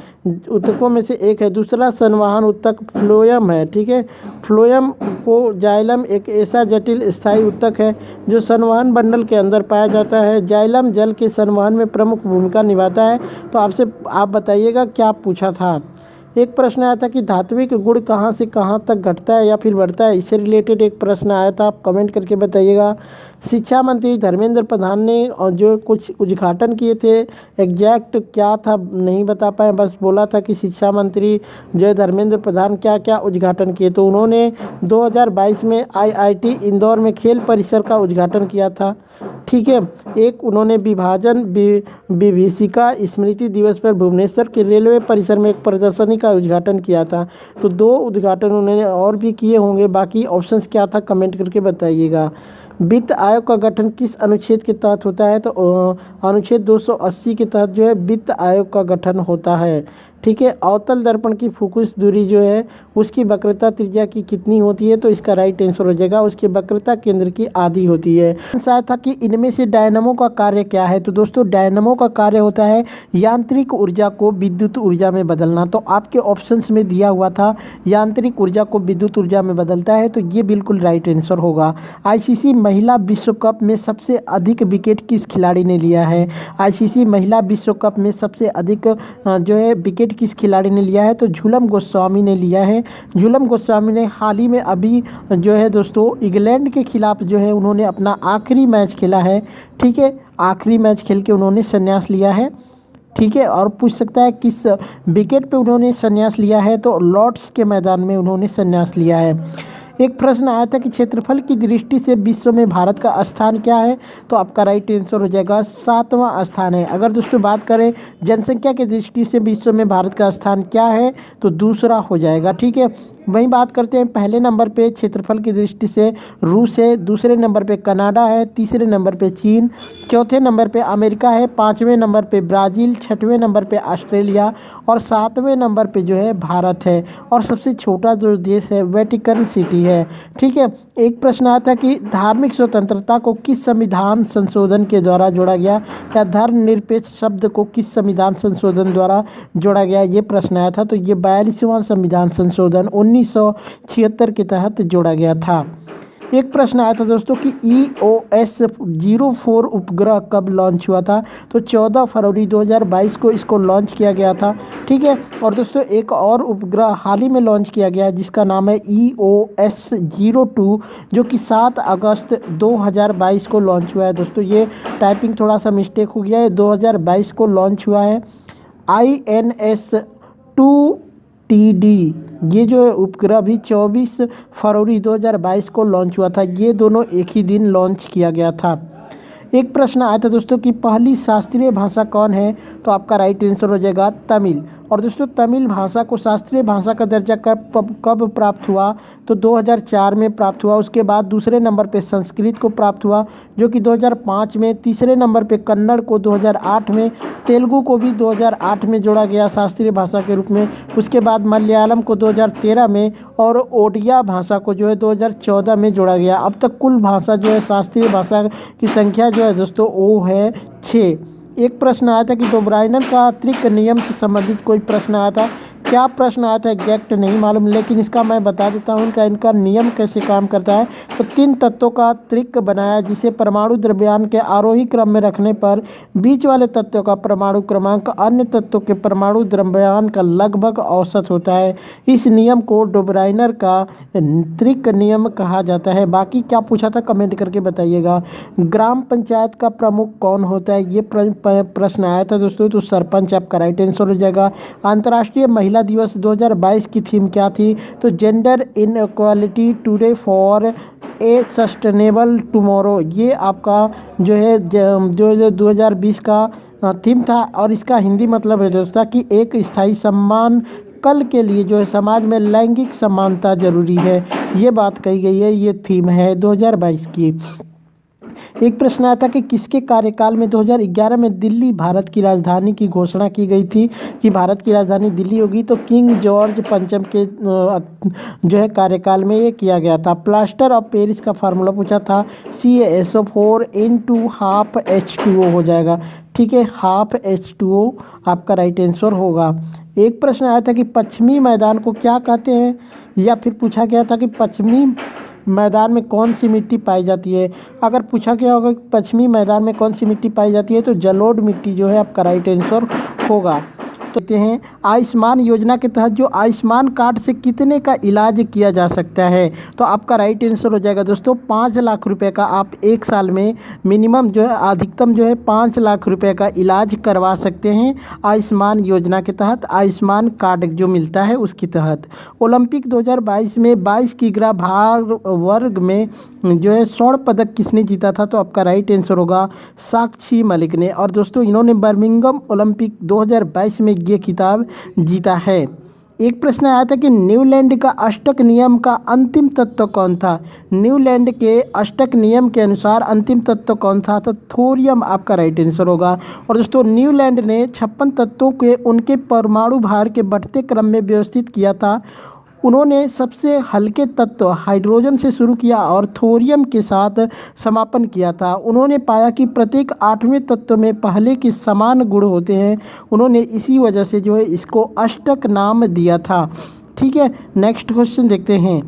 उत्तकों में से एक है। दूसरा संवहन उत्तक फ्लोएम है। ठीक है, फ्लोएम को जाइलम एक ऐसा जटिल स्थायी उत्तक है जो संवहन बंडल के अंदर पाया जाता है। जाइलम जल के संवहन में प्रमुख भूमिका निभाता है। तो आप बताइएगा क्या पूछा था। एक प्रश्न आया था कि धात्विक गुण कहाँ से कहाँ तक घटता है या फिर बढ़ता है, इससे रिलेटेड एक प्रश्न आया था, आप कमेंट करके बताइएगा। शिक्षा मंत्री धर्मेंद्र प्रधान ने और जो कुछ उद्घाटन किए थे, एग्जैक्ट क्या था नहीं बता पाए, बस बोला था कि शिक्षा मंत्री जो धर्मेंद्र प्रधान क्या क्या उद्घाटन किए। तो उन्होंने 2022 में IIT इंदौर में खेल परिसर का उद्घाटन किया था। ठीक है, एक उन्होंने विभीषिका स्मृति दिवस पर भुवनेश्वर के रेलवे परिसर में एक प्रदर्शनी का उद्घाटन किया था। तो 2 उद्घाटन उन्होंने और भी किए होंगे, बाकी ऑप्शंस क्या था कमेंट करके बताइएगा। वित्त आयोग का गठन किस अनुच्छेद के तहत होता है। तो अनुच्छेद 280 के तहत जो है वित्त आयोग का गठन होता है। ठीक है, अवतल दर्पण की फोकस दूरी जो है उसकी वक्रता त्रिज्या की कितनी होती है। तो इसका राइट आंसर हो जाएगा उसकी वक्रता केंद्र की आधी होती है। ऐसा था कि इनमें से डायनामो का कार्य क्या है। तो दोस्तों डायनामो का कार्य होता है यांत्रिक ऊर्जा को विद्युत ऊर्जा में बदलना। तो आपके ऑप्शंस में दिया हुआ था यांत्रिक ऊर्जा को विद्युत ऊर्जा में बदलता है, तो ये बिल्कुल राइट आंसर होगा। ICC महिला विश्व कप में सबसे अधिक विकेट किस खिलाड़ी ने लिया है। ICC महिला विश्व कप में सबसे अधिक जो है विकेट किस खिलाड़ी ने लिया है, तो झूलन गोस्वामी ने लिया है। झूलन गोस्वामी ने हाल ही में अभी जो है दोस्तों इंग्लैंड के खिलाफ जो है उन्होंने अपना आखिरी मैच खेला है। ठीक है, आखिरी मैच खेल के उन्होंने संन्यास लिया है। ठीक है, और पूछ सकता है किस विकेट पे उन्होंने संन्यास लिया है, तो लॉर्ड्स के मैदान में उन्होंने संन्यास लिया है। एक प्रश्न आया था कि क्षेत्रफल की दृष्टि से विश्व में भारत का स्थान क्या है, तो आपका राइट आंसर हो जाएगा 7वां स्थान है। अगर दोस्तों बात करें जनसंख्या की दृष्टि से विश्व में भारत का स्थान क्या है, तो दूसरा हो जाएगा। ठीक है, वहीं बात करते हैं पहले नंबर पे क्षेत्रफल की दृष्टि से रूस है, दूसरे नंबर पे कनाडा है, तीसरे नंबर पे चीन, चौथे नंबर पे अमेरिका है, पाँचवें नंबर पे ब्राज़ील, छठवें नंबर पे ऑस्ट्रेलिया और सातवें नंबर पे जो है भारत है। और सबसे छोटा जो देश है वेटिकन सिटी है। ठीक है, एक प्रश्न आया था कि धार्मिक स्वतंत्रता को किस संविधान संशोधन के द्वारा जोड़ा गया, या धर्मनिरपेक्ष शब्द को किस संविधान संशोधन द्वारा जोड़ा गया, ये प्रश्न आया था। तो ये 42वां संविधान संशोधन 1976 के तहत जोड़ा गया था। एक प्रश्न आया था दोस्तों कि EOS-04 उपग्रह कब लॉन्च हुआ था, तो 14 फरवरी 2022 को इसको लॉन्च किया गया था। ठीक है, और दोस्तों एक और उपग्रह हाल ही में लॉन्च किया गया जिसका नाम है EOS-02, जो कि 7 अगस्त 2022 को लॉन्च हुआ है। दोस्तों ये टाइपिंग थोड़ा सा मिस्टेक हो गया है, 2022 को लॉन्च हुआ है। INS-2TD ये जो है उपग्रह भी 24 फरवरी 2022 को लॉन्च हुआ था। ये दोनों एक ही दिन लॉन्च किया गया था। एक प्रश्न आया था दोस्तों कि पहली शास्त्रीय भाषा कौन है, तो आपका राइट आंसर हो जाएगा तमिल। और दोस्तों तमिल भाषा को शास्त्रीय भाषा का दर्जा कब प्राप्त हुआ, तो 2004 में प्राप्त हुआ। उसके बाद दूसरे नंबर पे संस्कृत को प्राप्त हुआ जो कि 2005 में, तीसरे नंबर पे कन्नड़ को 2008 में, तेलुगु को भी 2008 में जोड़ा गया शास्त्रीय भाषा के रूप में। उसके बाद मलयालम को 2013 में और ओडिया भाषा को जो है 2014 में जोड़ा गया। अब तक कुल भाषा जो है शास्त्रीय भाषा की संख्या जो है दोस्तों वो है 6। एक प्रश्न आया था कि डोब्राइनर का त्रिक नियम से संबंधित कोई प्रश्न आया था। क्या प्रश्न आया था एग्जैक्ट नहीं मालूम, लेकिन इसका मैं बता देता हूँ कि इनका नियम कैसे काम करता है। तो 3 तत्वों का त्रिक बनाया जिसे परमाणु द्रव्यमान के आरोही क्रम में रखने पर बीच वाले तत्वों का परमाणु क्रमांक अन्य तत्वों के परमाणु द्रव्यमान का लगभग औसत होता है। इस नियम को डोब्राइनर का त्रिक नियम कहा जाता है। बाकी क्या पूछा था कमेंट करके बताइएगा। ग्राम पंचायत का प्रमुख कौन होता है, ये प्रश्न आया था दोस्तों। तो सरपंच आपका राइट आंसर हो जाएगा। अंतर्राष्ट्रीय महिला दिवस 2022 की थीम क्या थी, तो gender inequality today for a sustainable tomorrow. ये आपका जो है जो 2020 का थीम था। और इसका हिंदी मतलब है दोस्तों कि एक स्थायी सम्मान कल के लिए जो है समाज में लैंगिक समानता जरूरी है। ये बात कही गई है, ये थीम है 2022 की। एक प्रश्न आया था कि किसके कार्यकाल में 2011 में दिल्ली भारत की राजधानी की घोषणा की गई थी कि भारत की राजधानी दिल्ली होगी, तो किंग जॉर्ज पंचम के जो है कार्यकाल में ये किया गया था। प्लास्टर ऑफ पेरिस का फार्मूला पूछा था, CaSO4 × ½ H2O हो जाएगा। ठीक है, ½ H2O आपका राइट आंसर होगा। एक प्रश्न आया था कि पश्चिमी मैदान को क्या कहते हैं, या फिर पूछा गया था कि पश्चिमी मैदान में कौन सी मिट्टी पाई जाती है। अगर पूछा गया होगा कि पश्चिमी मैदान में कौन सी मिट्टी पाई जाती है, तो जलोढ़ मिट्टी जो है आपका राइट आंसर होगा। तो कहते हैं आयुष्मान योजना के तहत जो आयुष्मान कार्ड से कितने का इलाज किया जा सकता है, तो आपका राइट आंसर हो जाएगा दोस्तों 5 लाख रुपए का। आप एक साल में मिनिमम जो है अधिकतम जो है 5 लाख रुपए का इलाज करवा सकते हैं आयुष्मान योजना के तहत, आयुष्मान कार्ड जो मिलता है उसके तहत। ओलंपिक 2022 में 22 किग्रा भार वर्ग में जो है स्वर्ण पदक किसने जीता था, तो आपका राइट आंसर होगा साक्षी मलिक ने। और दोस्तों इन्होंने बर्मिंघम ओलंपिक 2022 में ये खिताब जीता है। एक प्रश्न आया था कि न्यूलैंड का अष्टक नियम का अंतिम तत्व कौन था। न्यूलैंड के अष्टक नियम के अनुसार अंतिम तत्व कौन था, तो थोरियम आपका राइट आंसर होगा। और दोस्तों न्यूलैंड ने 56 तत्वों के उनके परमाणु भार के बढ़ते क्रम में व्यवस्थित किया था। उन्होंने सबसे हल्के तत्व हाइड्रोजन से शुरू किया और थोरियम के साथ समापन किया था। उन्होंने पाया कि प्रत्येक 8वें तत्व में पहले के समान गुण होते हैं। उन्होंने इसी वजह से जो है इसको अष्टक नाम दिया था। ठीक है, नेक्स्ट क्वेश्चन देखते हैं।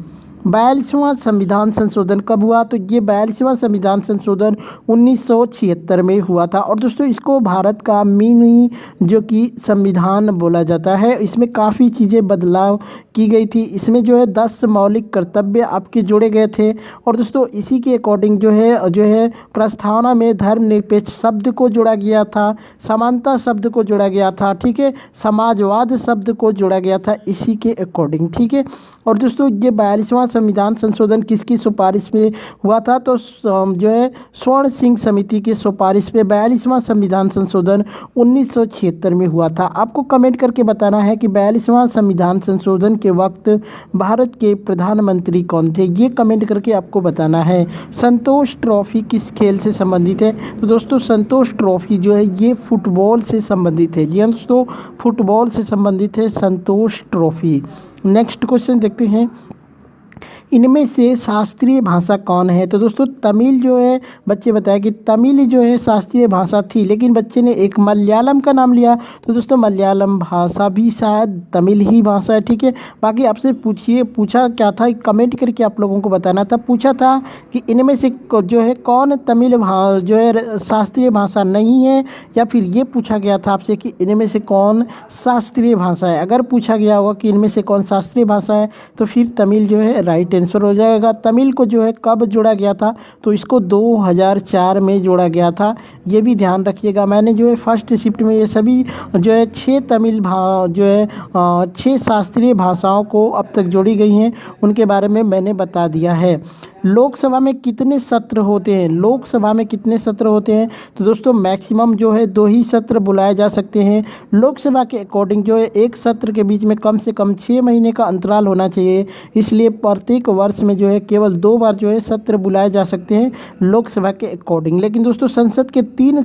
42वां संविधान संशोधन कब हुआ? तो ये 42वां संविधान संशोधन 1976 में हुआ था। और दोस्तों इसको भारत का मिनी जो कि संविधान बोला जाता है। इसमें काफ़ी चीज़ें बदलाव की गई थी। इसमें जो है 10 मौलिक कर्तव्य आपके जोड़े गए थे। और दोस्तों इसी के अकॉर्डिंग जो है प्रस्तावना में धर्मनिरपेक्ष शब्द को जोड़ा गया था, समानता शब्द को जोड़ा गया था, ठीक है, समाजवाद शब्द को जोड़ा गया था इसी के अकॉर्डिंग, ठीक है। और दोस्तों ये 42वां संविधान संशोधन किसकी सिफारिश में हुआ था? तो जो है स्वर्ण सिंह समिति की सिफारिश पे 42वां संविधान संशोधन 1976 में हुआ था। आपको कमेंट करके बताना है कि 42वां संविधान संशोधन के वक्त भारत के प्रधानमंत्री कौन थे, ये कमेंट करके आपको बताना है। संतोष ट्रॉफी किस खेल से संबंधित है? तो दोस्तों संतोष ट्रॉफी जो है ये फुटबॉल से संबंधित है। जी हाँ दोस्तों, फुटबॉल से संबंधित है संतोष ट्रॉफी। नेक्स्ट क्वेश्चन देखते हैं, इनमें से शास्त्रीय भाषा कौन है? तो दोस्तों तमिल जो है, बच्चे बताया कि तमिल जो है शास्त्रीय भाषा थी, लेकिन बच्चे ने एक मलयालम का नाम लिया। तो दोस्तों मलयालम भाषा भी शायद तमिल ही भाषा है, ठीक है। बाकी आपसे पूछा क्या था, कमेंट करके आप लोगों को बताना था। पूछा था कि इनमें से जो है कौन तमिल जो है शास्त्रीय भाषा नहीं है, या फिर ये पूछा गया था आपसे कि इनमें से कौन शास्त्रीय भाषा है। अगर पूछा गया होगा कि इनमें से कौन शास्त्रीय भाषा है तो फिर तमिल जो है राइट आंसर हो जाएगा। तमिल को जो है कब जोड़ा गया था? तो इसको 2004 में जोड़ा गया था, ये भी ध्यान रखिएगा। मैंने जो है फर्स्ट शिफ्ट में ये सभी जो है 6 शास्त्रीय भाषाओं को अब तक जोड़ी गई हैं, उनके बारे में मैंने बता दिया है। लोकसभा में कितने सत्र होते हैं? लोकसभा में कितने सत्र होते हैं? तो दोस्तों मैक्सिमम जो है 2 ही सत्र बुलाए जा सकते हैं। लोकसभा के अकॉर्डिंग जो है एक सत्र के बीच में कम से कम 6 महीने का अंतराल होना चाहिए, इसलिए प्रत्येक वर्ष में जो है केवल 2 बार जो है सत्र बुलाए जा सकते हैं लोकसभा के अकॉर्डिंग। लेकिन दोस्तों संसद के 3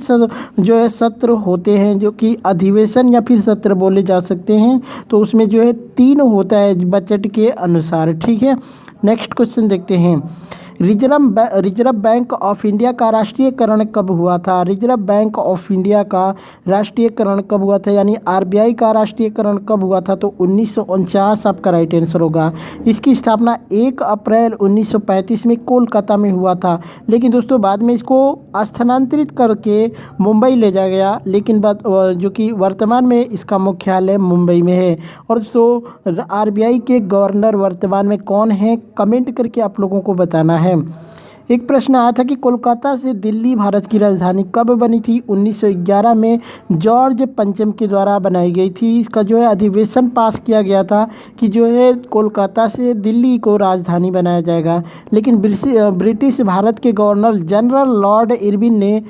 जो है सत्र होते हैं, जो कि अधिवेशन या फिर सत्र बोले जा सकते हैं। तो उसमें जो है 3 होता है बजट के अनुसार, ठीक है। नेक्स्ट क्वेश्चन देखते हैं, रिजर्व बैंक ऑफ इंडिया का राष्ट्रीयकरण कब हुआ था? रिजर्व बैंक ऑफ इंडिया का राष्ट्रीयकरण कब हुआ था, यानी आरबीआई का राष्ट्रीयकरण कब हुआ था? तो 1949 आपका राइट आंसर होगा। इसकी स्थापना 1 अप्रैल 1935 में कोलकाता में हुआ था, लेकिन दोस्तों बाद में इसको स्थानांतरित करके मुंबई ले जाया गया, लेकिन जो कि वर्तमान में इसका मुख्यालय मुंबई में है। और दोस्तों आरबीआई के गवर्नर वर्तमान में कौन है, कमेंट करके आप लोगों को बताना है। एक प्रश्न आया था कि कोलकाता से दिल्ली भारत की राजधानी कब बनी थी? 1911 में जॉर्ज पंचम के द्वारा बनाई गई थी। इसका जो है अधिवेशन पास किया गया था कि जो है कोलकाता से दिल्ली को राजधानी बनाया जाएगा, लेकिन ब्रिटिश भारत के गवर्नर जनरल लॉर्ड इरविन ने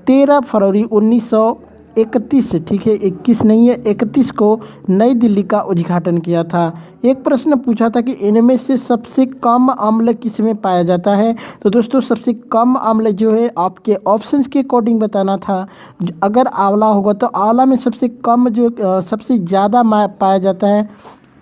13 फरवरी 1931, ठीक है 21 नहीं है 31 को नई दिल्ली का उद्घाटन किया था। एक प्रश्न पूछा था कि इनमें से सबसे कम अम्ल किस में पाया जाता है? तो दोस्तों सबसे कम अम्ल जो है आपके ऑप्शंस के अकॉर्डिंग बताना था। अगर आंवला होगा तो आंवला में सबसे कम जो सबसे ज़्यादा पाया जाता है,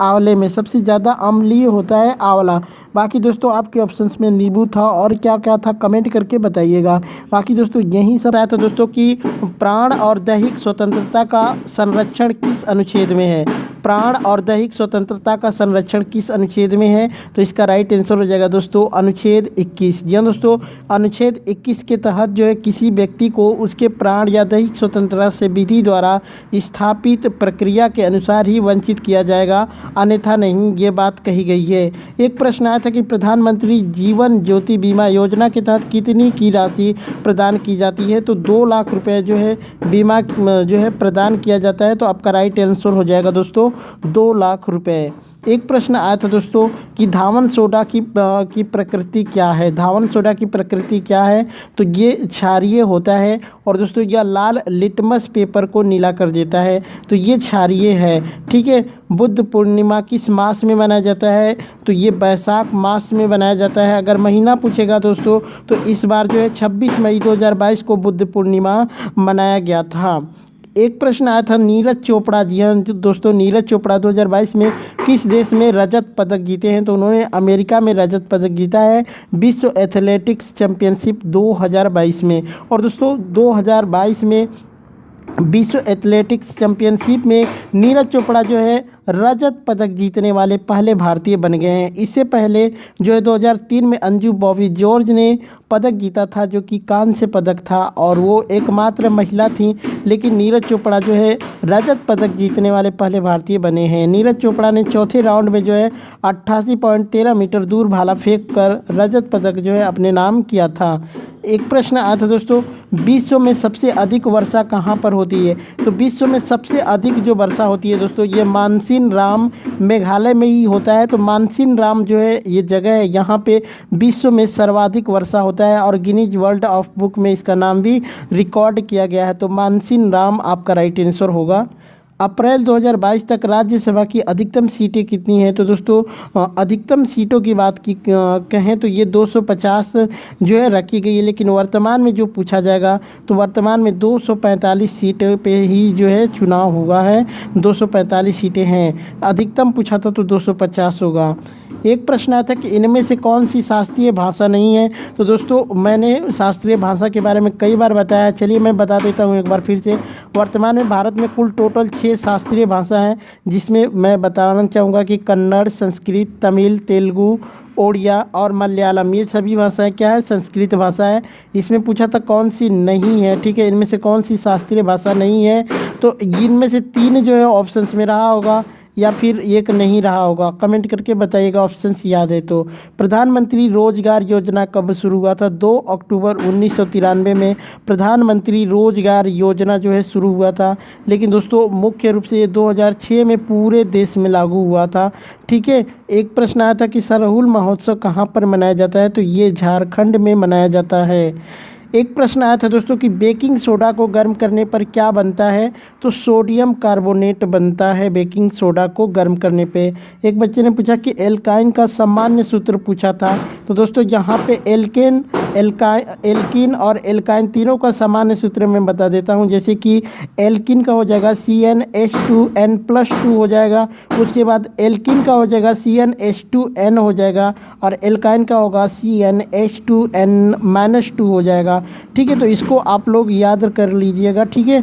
आंवले में सबसे ज़्यादा अम्लीय होता है आंवला। बाकी दोस्तों आपके ऑप्शंस में नींबू था, और क्या क्या था कमेंट करके बताइएगा। बाकी दोस्तों यही सब आया था दोस्तों कि प्राण और दैहिक स्वतंत्रता का संरक्षण किस अनुच्छेद में है? प्राण और दैहिक स्वतंत्रता का संरक्षण किस अनुच्छेद में है? तो इसका राइट आंसर हो जाएगा दोस्तों अनुच्छेद 21। जी हाँ दोस्तों, अनुच्छेद 21 के तहत जो है किसी व्यक्ति को उसके प्राण या दैहिक स्वतंत्रता से विधि द्वारा स्थापित प्रक्रिया के अनुसार ही वंचित किया जाएगा, अन्यथा नहीं, ये बात कही गई है। एक प्रश्न आया था कि प्रधानमंत्री जीवन ज्योति बीमा योजना के तहत कितनी की राशि प्रदान की जाती है? तो 2 लाख रुपए जो है बीमा जो है प्रदान किया जाता है। तो आपका राइट आंसर हो जाएगा दोस्तों 2 लाख रुपए। एक प्रश्न आया था दोस्तों कि धावन सोडा की प्रकृति क्या है? धावन सोडा की प्रकृति क्या है? तो ये क्षारीय होता है, और दोस्तों यह लाल लिटमस पेपर को नीला कर देता है, तो ये क्षारीय है, ठीक है। बुद्ध पूर्णिमा किस मास में मनाया जाता है? तो ये बैसाख मास में मनाया जाता है। अगर महीना पूछेगा दोस्तों तो इस बार जो है 26 मई 2022 को बुद्ध पूर्णिमा मनाया गया था। एक प्रश्न आया था नीरज चोपड़ा, जी हाँ दोस्तों, नीरज चोपड़ा 2022 में किस देश में रजत पदक जीते हैं? तो उन्होंने अमेरिका में रजत पदक जीता है विश्व एथलेटिक्स चैंपियनशिप 2022 में। और दोस्तों 2022 में विश्व एथलेटिक्स चैंपियनशिप में नीरज चोपड़ा जो है रजत पदक जीतने वाले पहले भारतीय बन गए हैं। इससे पहले जो है 2003 में अंजू बॉबी जॉर्ज ने पदक जीता था, जो कि कांस्य पदक था, और वो एकमात्र महिला थी। लेकिन नीरज चोपड़ा जो है रजत पदक जीतने वाले पहले भारतीय बने हैं। नीरज चोपड़ा ने चौथे राउंड में जो है 88.13 मीटर दूर भाला फेंक कर रजत पदक जो है अपने नाम किया था। एक प्रश्न आया था दोस्तों, विश्व में सबसे अधिक वर्षा कहाँ पर होती है? तो विश्व में सबसे अधिक जो वर्षा होती है दोस्तों, ये मानसिन राम मेघालय में ही होता है। तो मानसिन राम जो है ये जगह है, यहाँ पे विश्व में सर्वाधिक वर्षा होता है और गिनीज वर्ल्ड ऑफ बुक में इसका नाम भी रिकॉर्ड किया गया है। तो मानसिन राम आपका राइट आंसर होगा। अप्रैल 2022 तक राज्यसभा की अधिकतम सीटें कितनी हैं? तो दोस्तों अधिकतम सीटों की बात की कहें तो ये 250 जो है रखी गई है, लेकिन वर्तमान में जो पूछा जाएगा तो वर्तमान में 245 सीटों पे ही जो है चुनाव हुआ है। 245 सीटें हैं, अधिकतम पूछा था तो 250 होगा। एक प्रश्न आया था कि इनमें से कौन सी शास्त्रीय भाषा नहीं है? तो दोस्तों मैंने शास्त्रीय भाषा के बारे में कई बार बताया, चलिए मैं बता देता हूँ एक बार फिर से। वर्तमान में भारत में कुल टोटल 6 शास्त्रीय भाषा हैं, जिसमें मैं बताना चाहूँगा कि कन्नड़, संस्कृत, तमिल, तेलुगु, ओडिया और मलयालम, ये सभी भाषाएं क्या है? संस्कृत भाषा है। इसमें पूछा था कौन सी नहीं है, ठीक है, इनमें से कौन सी शास्त्रीय भाषा नहीं है? तो इनमें से 3 जो है ऑप्शंस में रहा होगा या फिर एक नहीं रहा होगा, कमेंट करके बताइएगा ऑप्शंस याद है तो। प्रधानमंत्री रोजगार योजना कब शुरू हुआ था? 2 अक्टूबर 1993 में प्रधानमंत्री रोजगार योजना जो है शुरू हुआ था। लेकिन दोस्तों मुख्य रूप से ये 2006 में पूरे देश में लागू हुआ था, ठीक है। एक प्रश्न आया था कि सरहुल महोत्सव कहाँ पर मनाया जाता है? तो ये झारखंड में मनाया जाता है। एक प्रश्न आया था दोस्तों कि बेकिंग सोडा को गर्म करने पर क्या बनता है? तो सोडियम कार्बोनेट बनता है बेकिंग सोडा को गर्म करने पे। एक बच्चे ने पूछा कि एल्काइन का सामान्य सूत्र पूछा था। तो दोस्तों यहाँ पे एल्किन और एल्काइन तीनों का सामान्य सूत्र मैं बता देता हूँ। जैसे कि एल्किन का हो जाएगा CnH2n+2 हो जाएगा, उसके बाद एल्किन का हो जाएगा CnH2n हो जाएगा, और एल्काइन का होगा CnH2n-2 हो जाएगा, ठीक है। तो इसको आप लोग याद कर लीजिएगा, ठीक है।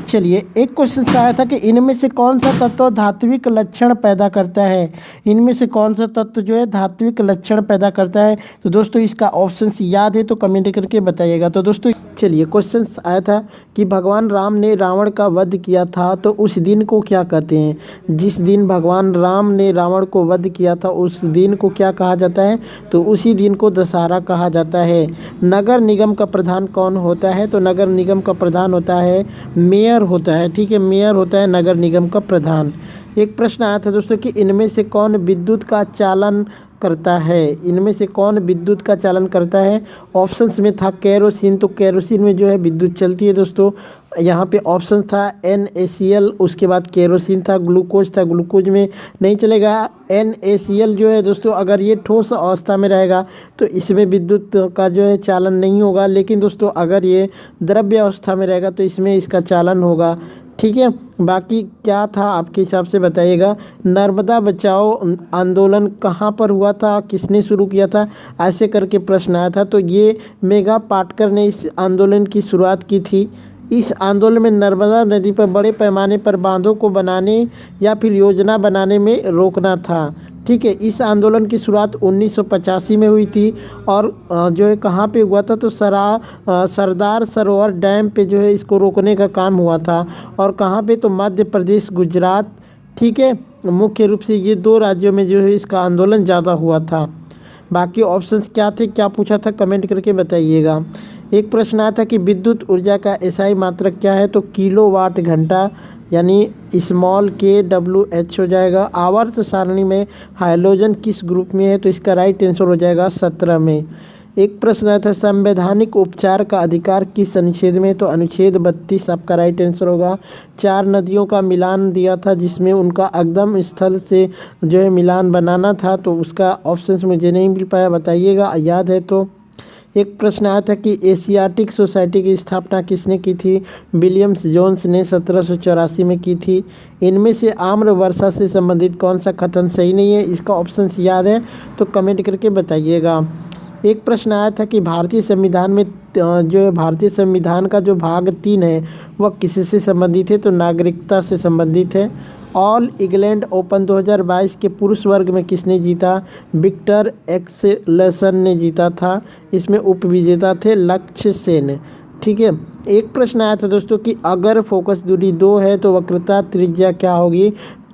चलिए एक क्वेश्चन आया था कि इनमें से कौन सा तत्व धात्विक लक्षण पैदा करता है? इनमें से कौन सा तत्व जो है धात्विक लक्षण पैदा करता है? तो दोस्तों इसका ऑप्शन याद है तो कमेंट करके बताइएगा। तो दोस्तों चलिए क्वेश्चन आया था कि भगवान राम ने रावण का वध किया था, तो उस दिन को क्या कहते हैं? जिस दिन भगवान राम ने रावण को वध किया था उस दिन को क्या कहा जाता है? तो उसी दिन को दशहरा कहा जाता है। नगर निगम का प्रधान कौन होता है? तो नगर निगम का प्रधान होता है मेयर होता है, ठीक है, मेयर होता है नगर निगम का प्रधान। एक प्रश्न आया था दोस्तों कि इनमें से कौन विद्युत का चालन करता है? इनमें से कौन विद्युत का चालन करता है? ऑप्शंस में था केरोसिन, तो केरोसिन में जो है विद्युत चलती है दोस्तों। यहाँ पे ऑप्शन था NaCl, उसके बाद केरोसिन था, ग्लूकोज था, ग्लूकोज में नहीं चलेगा। NaCl जो है दोस्तों अगर ये ठोस अवस्था में रहेगा तो इसमें विद्युत का जो है चालन नहीं होगा, लेकिन दोस्तों अगर ये द्रव्य अवस्था में रहेगा तो इसमें इसका चालन होगा, ठीक है। बाकी क्या था आपके हिसाब से बताइएगा। नर्मदा बचाओ आंदोलन कहाँ पर हुआ था, किसने शुरू किया था, ऐसे करके प्रश्न आया था। तो ये मेघा पाटकर ने इस आंदोलन की शुरुआत की थी। इस आंदोलन में नर्मदा नदी पर बड़े पैमाने पर बांधों को बनाने या फिर योजना बनाने में रोकना था, ठीक है। इस आंदोलन की शुरुआत 1985 में हुई थी और जो है कहाँ पे हुआ था? तो सरदार सरोवर डैम पे जो है इसको रोकने का काम हुआ था। और कहाँ पे? तो मध्य प्रदेश, गुजरात, ठीक है। मुख्य रूप से ये 2 राज्यों में जो है इसका आंदोलन ज़्यादा हुआ था। बाकी ऑप्शंस क्या थे, क्या पूछा था, कमेंट करके बताइएगा। एक प्रश्न आया था कि विद्युत ऊर्जा का SI मात्रक क्या है? तो किलोवाट घंटा, यानी स्मॉल kWh हो जाएगा। आवर्त सारणी में हाइड्रोजन किस ग्रुप में है? तो इसका राइट आंसर हो जाएगा 17 में। एक प्रश्न आया था संवैधानिक उपचार का अधिकार किस अनुच्छेद में? तो अनुच्छेद 32 आपका राइट आंसर होगा। 4 नदियों का मिलान दिया था जिसमें उनका अगम स्थल से जो है मिलान बनाना था, तो उसका ऑप्शन मुझे नहीं मिल पाया, बताइएगा याद है तो। एक प्रश्न आया था कि एशियाटिक सोसाइटी की स्थापना किसने की थी? विलियम्स जोन्स ने 1784 में की थी। इनमें से आम्र वर्षा से संबंधित कौन सा कथन सही नहीं है? इसका ऑप्शन याद है तो कमेंट करके बताइएगा। एक प्रश्न आया था कि भारतीय संविधान में जो है भारतीय संविधान का जो भाग 3 है वह किससे संबंधित है? तो नागरिकता से संबंधित है। ऑल इंग्लैंड ओपन 2022 के पुरुष वर्ग में किसने जीता? विक्टर एक्सेल्सन ने जीता था। इसमें उपविजेता थे लक्ष्य सेन। ठीक है। एक प्रश्न आया था दोस्तों कि अगर फोकस दूरी 2 है तो वक्रता त्रिज्या क्या होगी?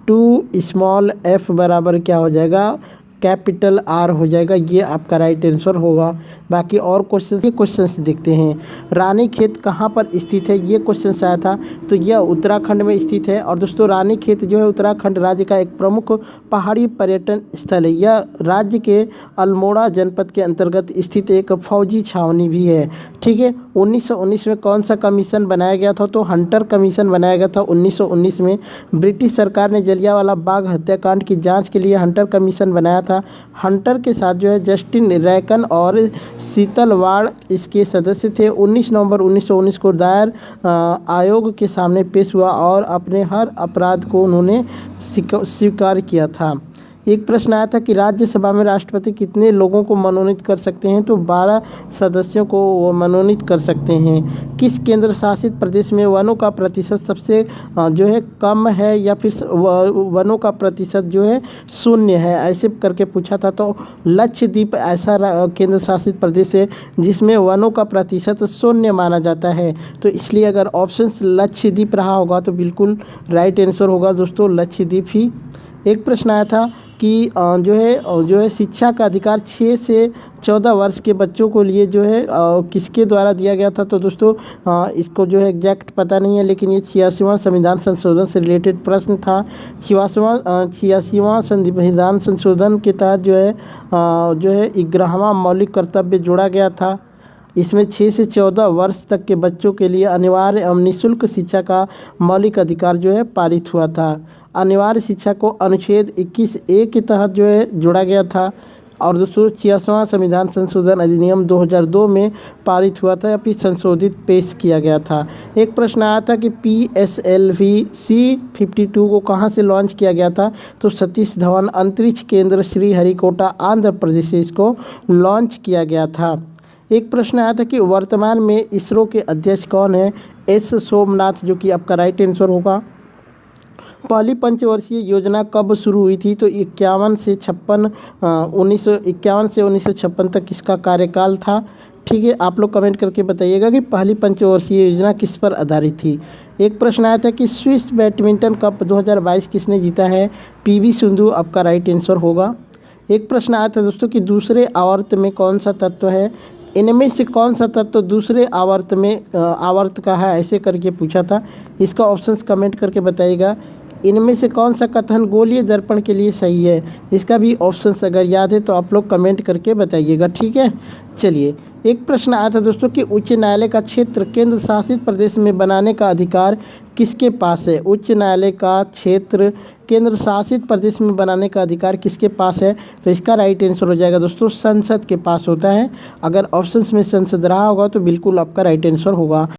2f बराबर क्या हो जाएगा? कैपिटल R हो जाएगा। ये आपका राइट आंसर होगा। बाकी और क्वेश्चंस देखते हैं। रानीखेत कहाँ पर स्थित है? ये क्वेश्चन आया था। तो यह उत्तराखंड में स्थित है। और दोस्तों रानीखेत जो है उत्तराखंड राज्य का एक प्रमुख पहाड़ी पर्यटन स्थल है। यह राज्य के अल्मोड़ा जनपद के अंतर्गत स्थित एक फौजी छावनी भी है। ठीक है। 1919 में कौन सा कमीशन बनाया गया था? तो हंटर कमीशन बनाया गया था 1919 में। ब्रिटिश सरकार ने जलियांवाला बाग हत्याकांड की जांच के लिए हंटर कमीशन बनाया था। हंटर के साथ जो है जस्टिन रैकन और शीतल वाड़ इसके सदस्य थे। 19 नवंबर 1919 को दायर आयोग के सामने पेश हुआ और अपने हर अपराध को उन्होंने स्वीकार किया था। एक प्रश्न आया था कि राज्यसभा में राष्ट्रपति कितने लोगों को मनोनीत कर सकते हैं? तो 12 सदस्यों को वो मनोनीत कर सकते हैं। किस केंद्र शासित प्रदेश में वनों का प्रतिशत सबसे जो है कम है या फिर वनों का प्रतिशत जो है 0 है? ऐसे करके पूछा था। तो लक्षद्वीप ऐसा केंद्र शासित प्रदेश है जिसमें वनों का प्रतिशत 0 माना जाता है। तो इसलिए अगर ऑप्शन लक्षद्वीप रहा होगा तो बिल्कुल राइट आंसर होगा दोस्तों लक्षद्वीप ही। एक प्रश्न आया था कि जो है शिक्षा का अधिकार 6 से 14 वर्ष के बच्चों को लिए जो है किसके द्वारा दिया गया था? तो दोस्तों इसको जो है एग्जैक्ट पता नहीं है, लेकिन ये 86वां संविधान संशोधन से रिलेटेड प्रश्न था। 86वां संविधान संशोधन के तहत जो है 11वां मौलिक कर्तव्य जोड़ा गया था। इसमें 6 से 14 वर्ष तक के बच्चों के लिए अनिवार्य एवं निःशुल्क शिक्षा का मौलिक अधिकार जो है पारित हुआ था। अनिवार्य शिक्षा को अनुच्छेद 21A के तहत जो है जोड़ा गया था। और दोस्तों 86वां संविधान संशोधन अधिनियम 2002 में पारित हुआ था या फिर संशोधित पेश किया गया था। एक प्रश्न आया था कि PSLV C-52 को कहाँ से लॉन्च किया गया था? तो सतीश धवन अंतरिक्ष केंद्र श्रीहरिकोटा आंध्र प्रदेश से इसको लॉन्च किया गया था। एक प्रश्न आया था कि वर्तमान में इसरो के अध्यक्ष कौन है? S सोमनाथ, जो कि आपका राइट आंसर होगा। पहली पंचवर्षीय योजना कब शुरू हुई थी? तो 1951 से 1956 तक इसका कार्यकाल था। ठीक है। आप लोग कमेंट करके बताइएगा कि पहली पंचवर्षीय योजना किस पर आधारित थी। एक प्रश्न आया था कि स्विस बैडमिंटन कप 2022 किसने जीता है? PV सिंधु आपका राइट आंसर होगा। एक प्रश्न आया था दोस्तों कि दूसरे आवर्त में कौन सा तत्व है? इनमें से कौन सा तत्व दूसरे आवर्त में आवर्त का है? ऐसे करके पूछा था। इसका ऑप्शंस कमेंट करके बताइएगा। इनमें से कौन सा कथन गोलीय दर्पण के लिए सही है? इसका भी ऑप्शंस अगर याद है तो आप लोग कमेंट करके बताइएगा। ठीक है। चलिए, एक प्रश्न आया था दोस्तों कि उच्च न्यायालय का क्षेत्र केंद्र शासित प्रदेश में बनाने का अधिकार किसके पास है? उच्च न्यायालय का क्षेत्र केंद्र शासित प्रदेश में बनाने का अधिकार किसके पास है? तो इसका राइट आंसर हो जाएगा दोस्तों संसद के पास होता है। अगर ऑप्शंस में संसद रहा होगा तो बिल्कुल आपका राइट आंसर होगा।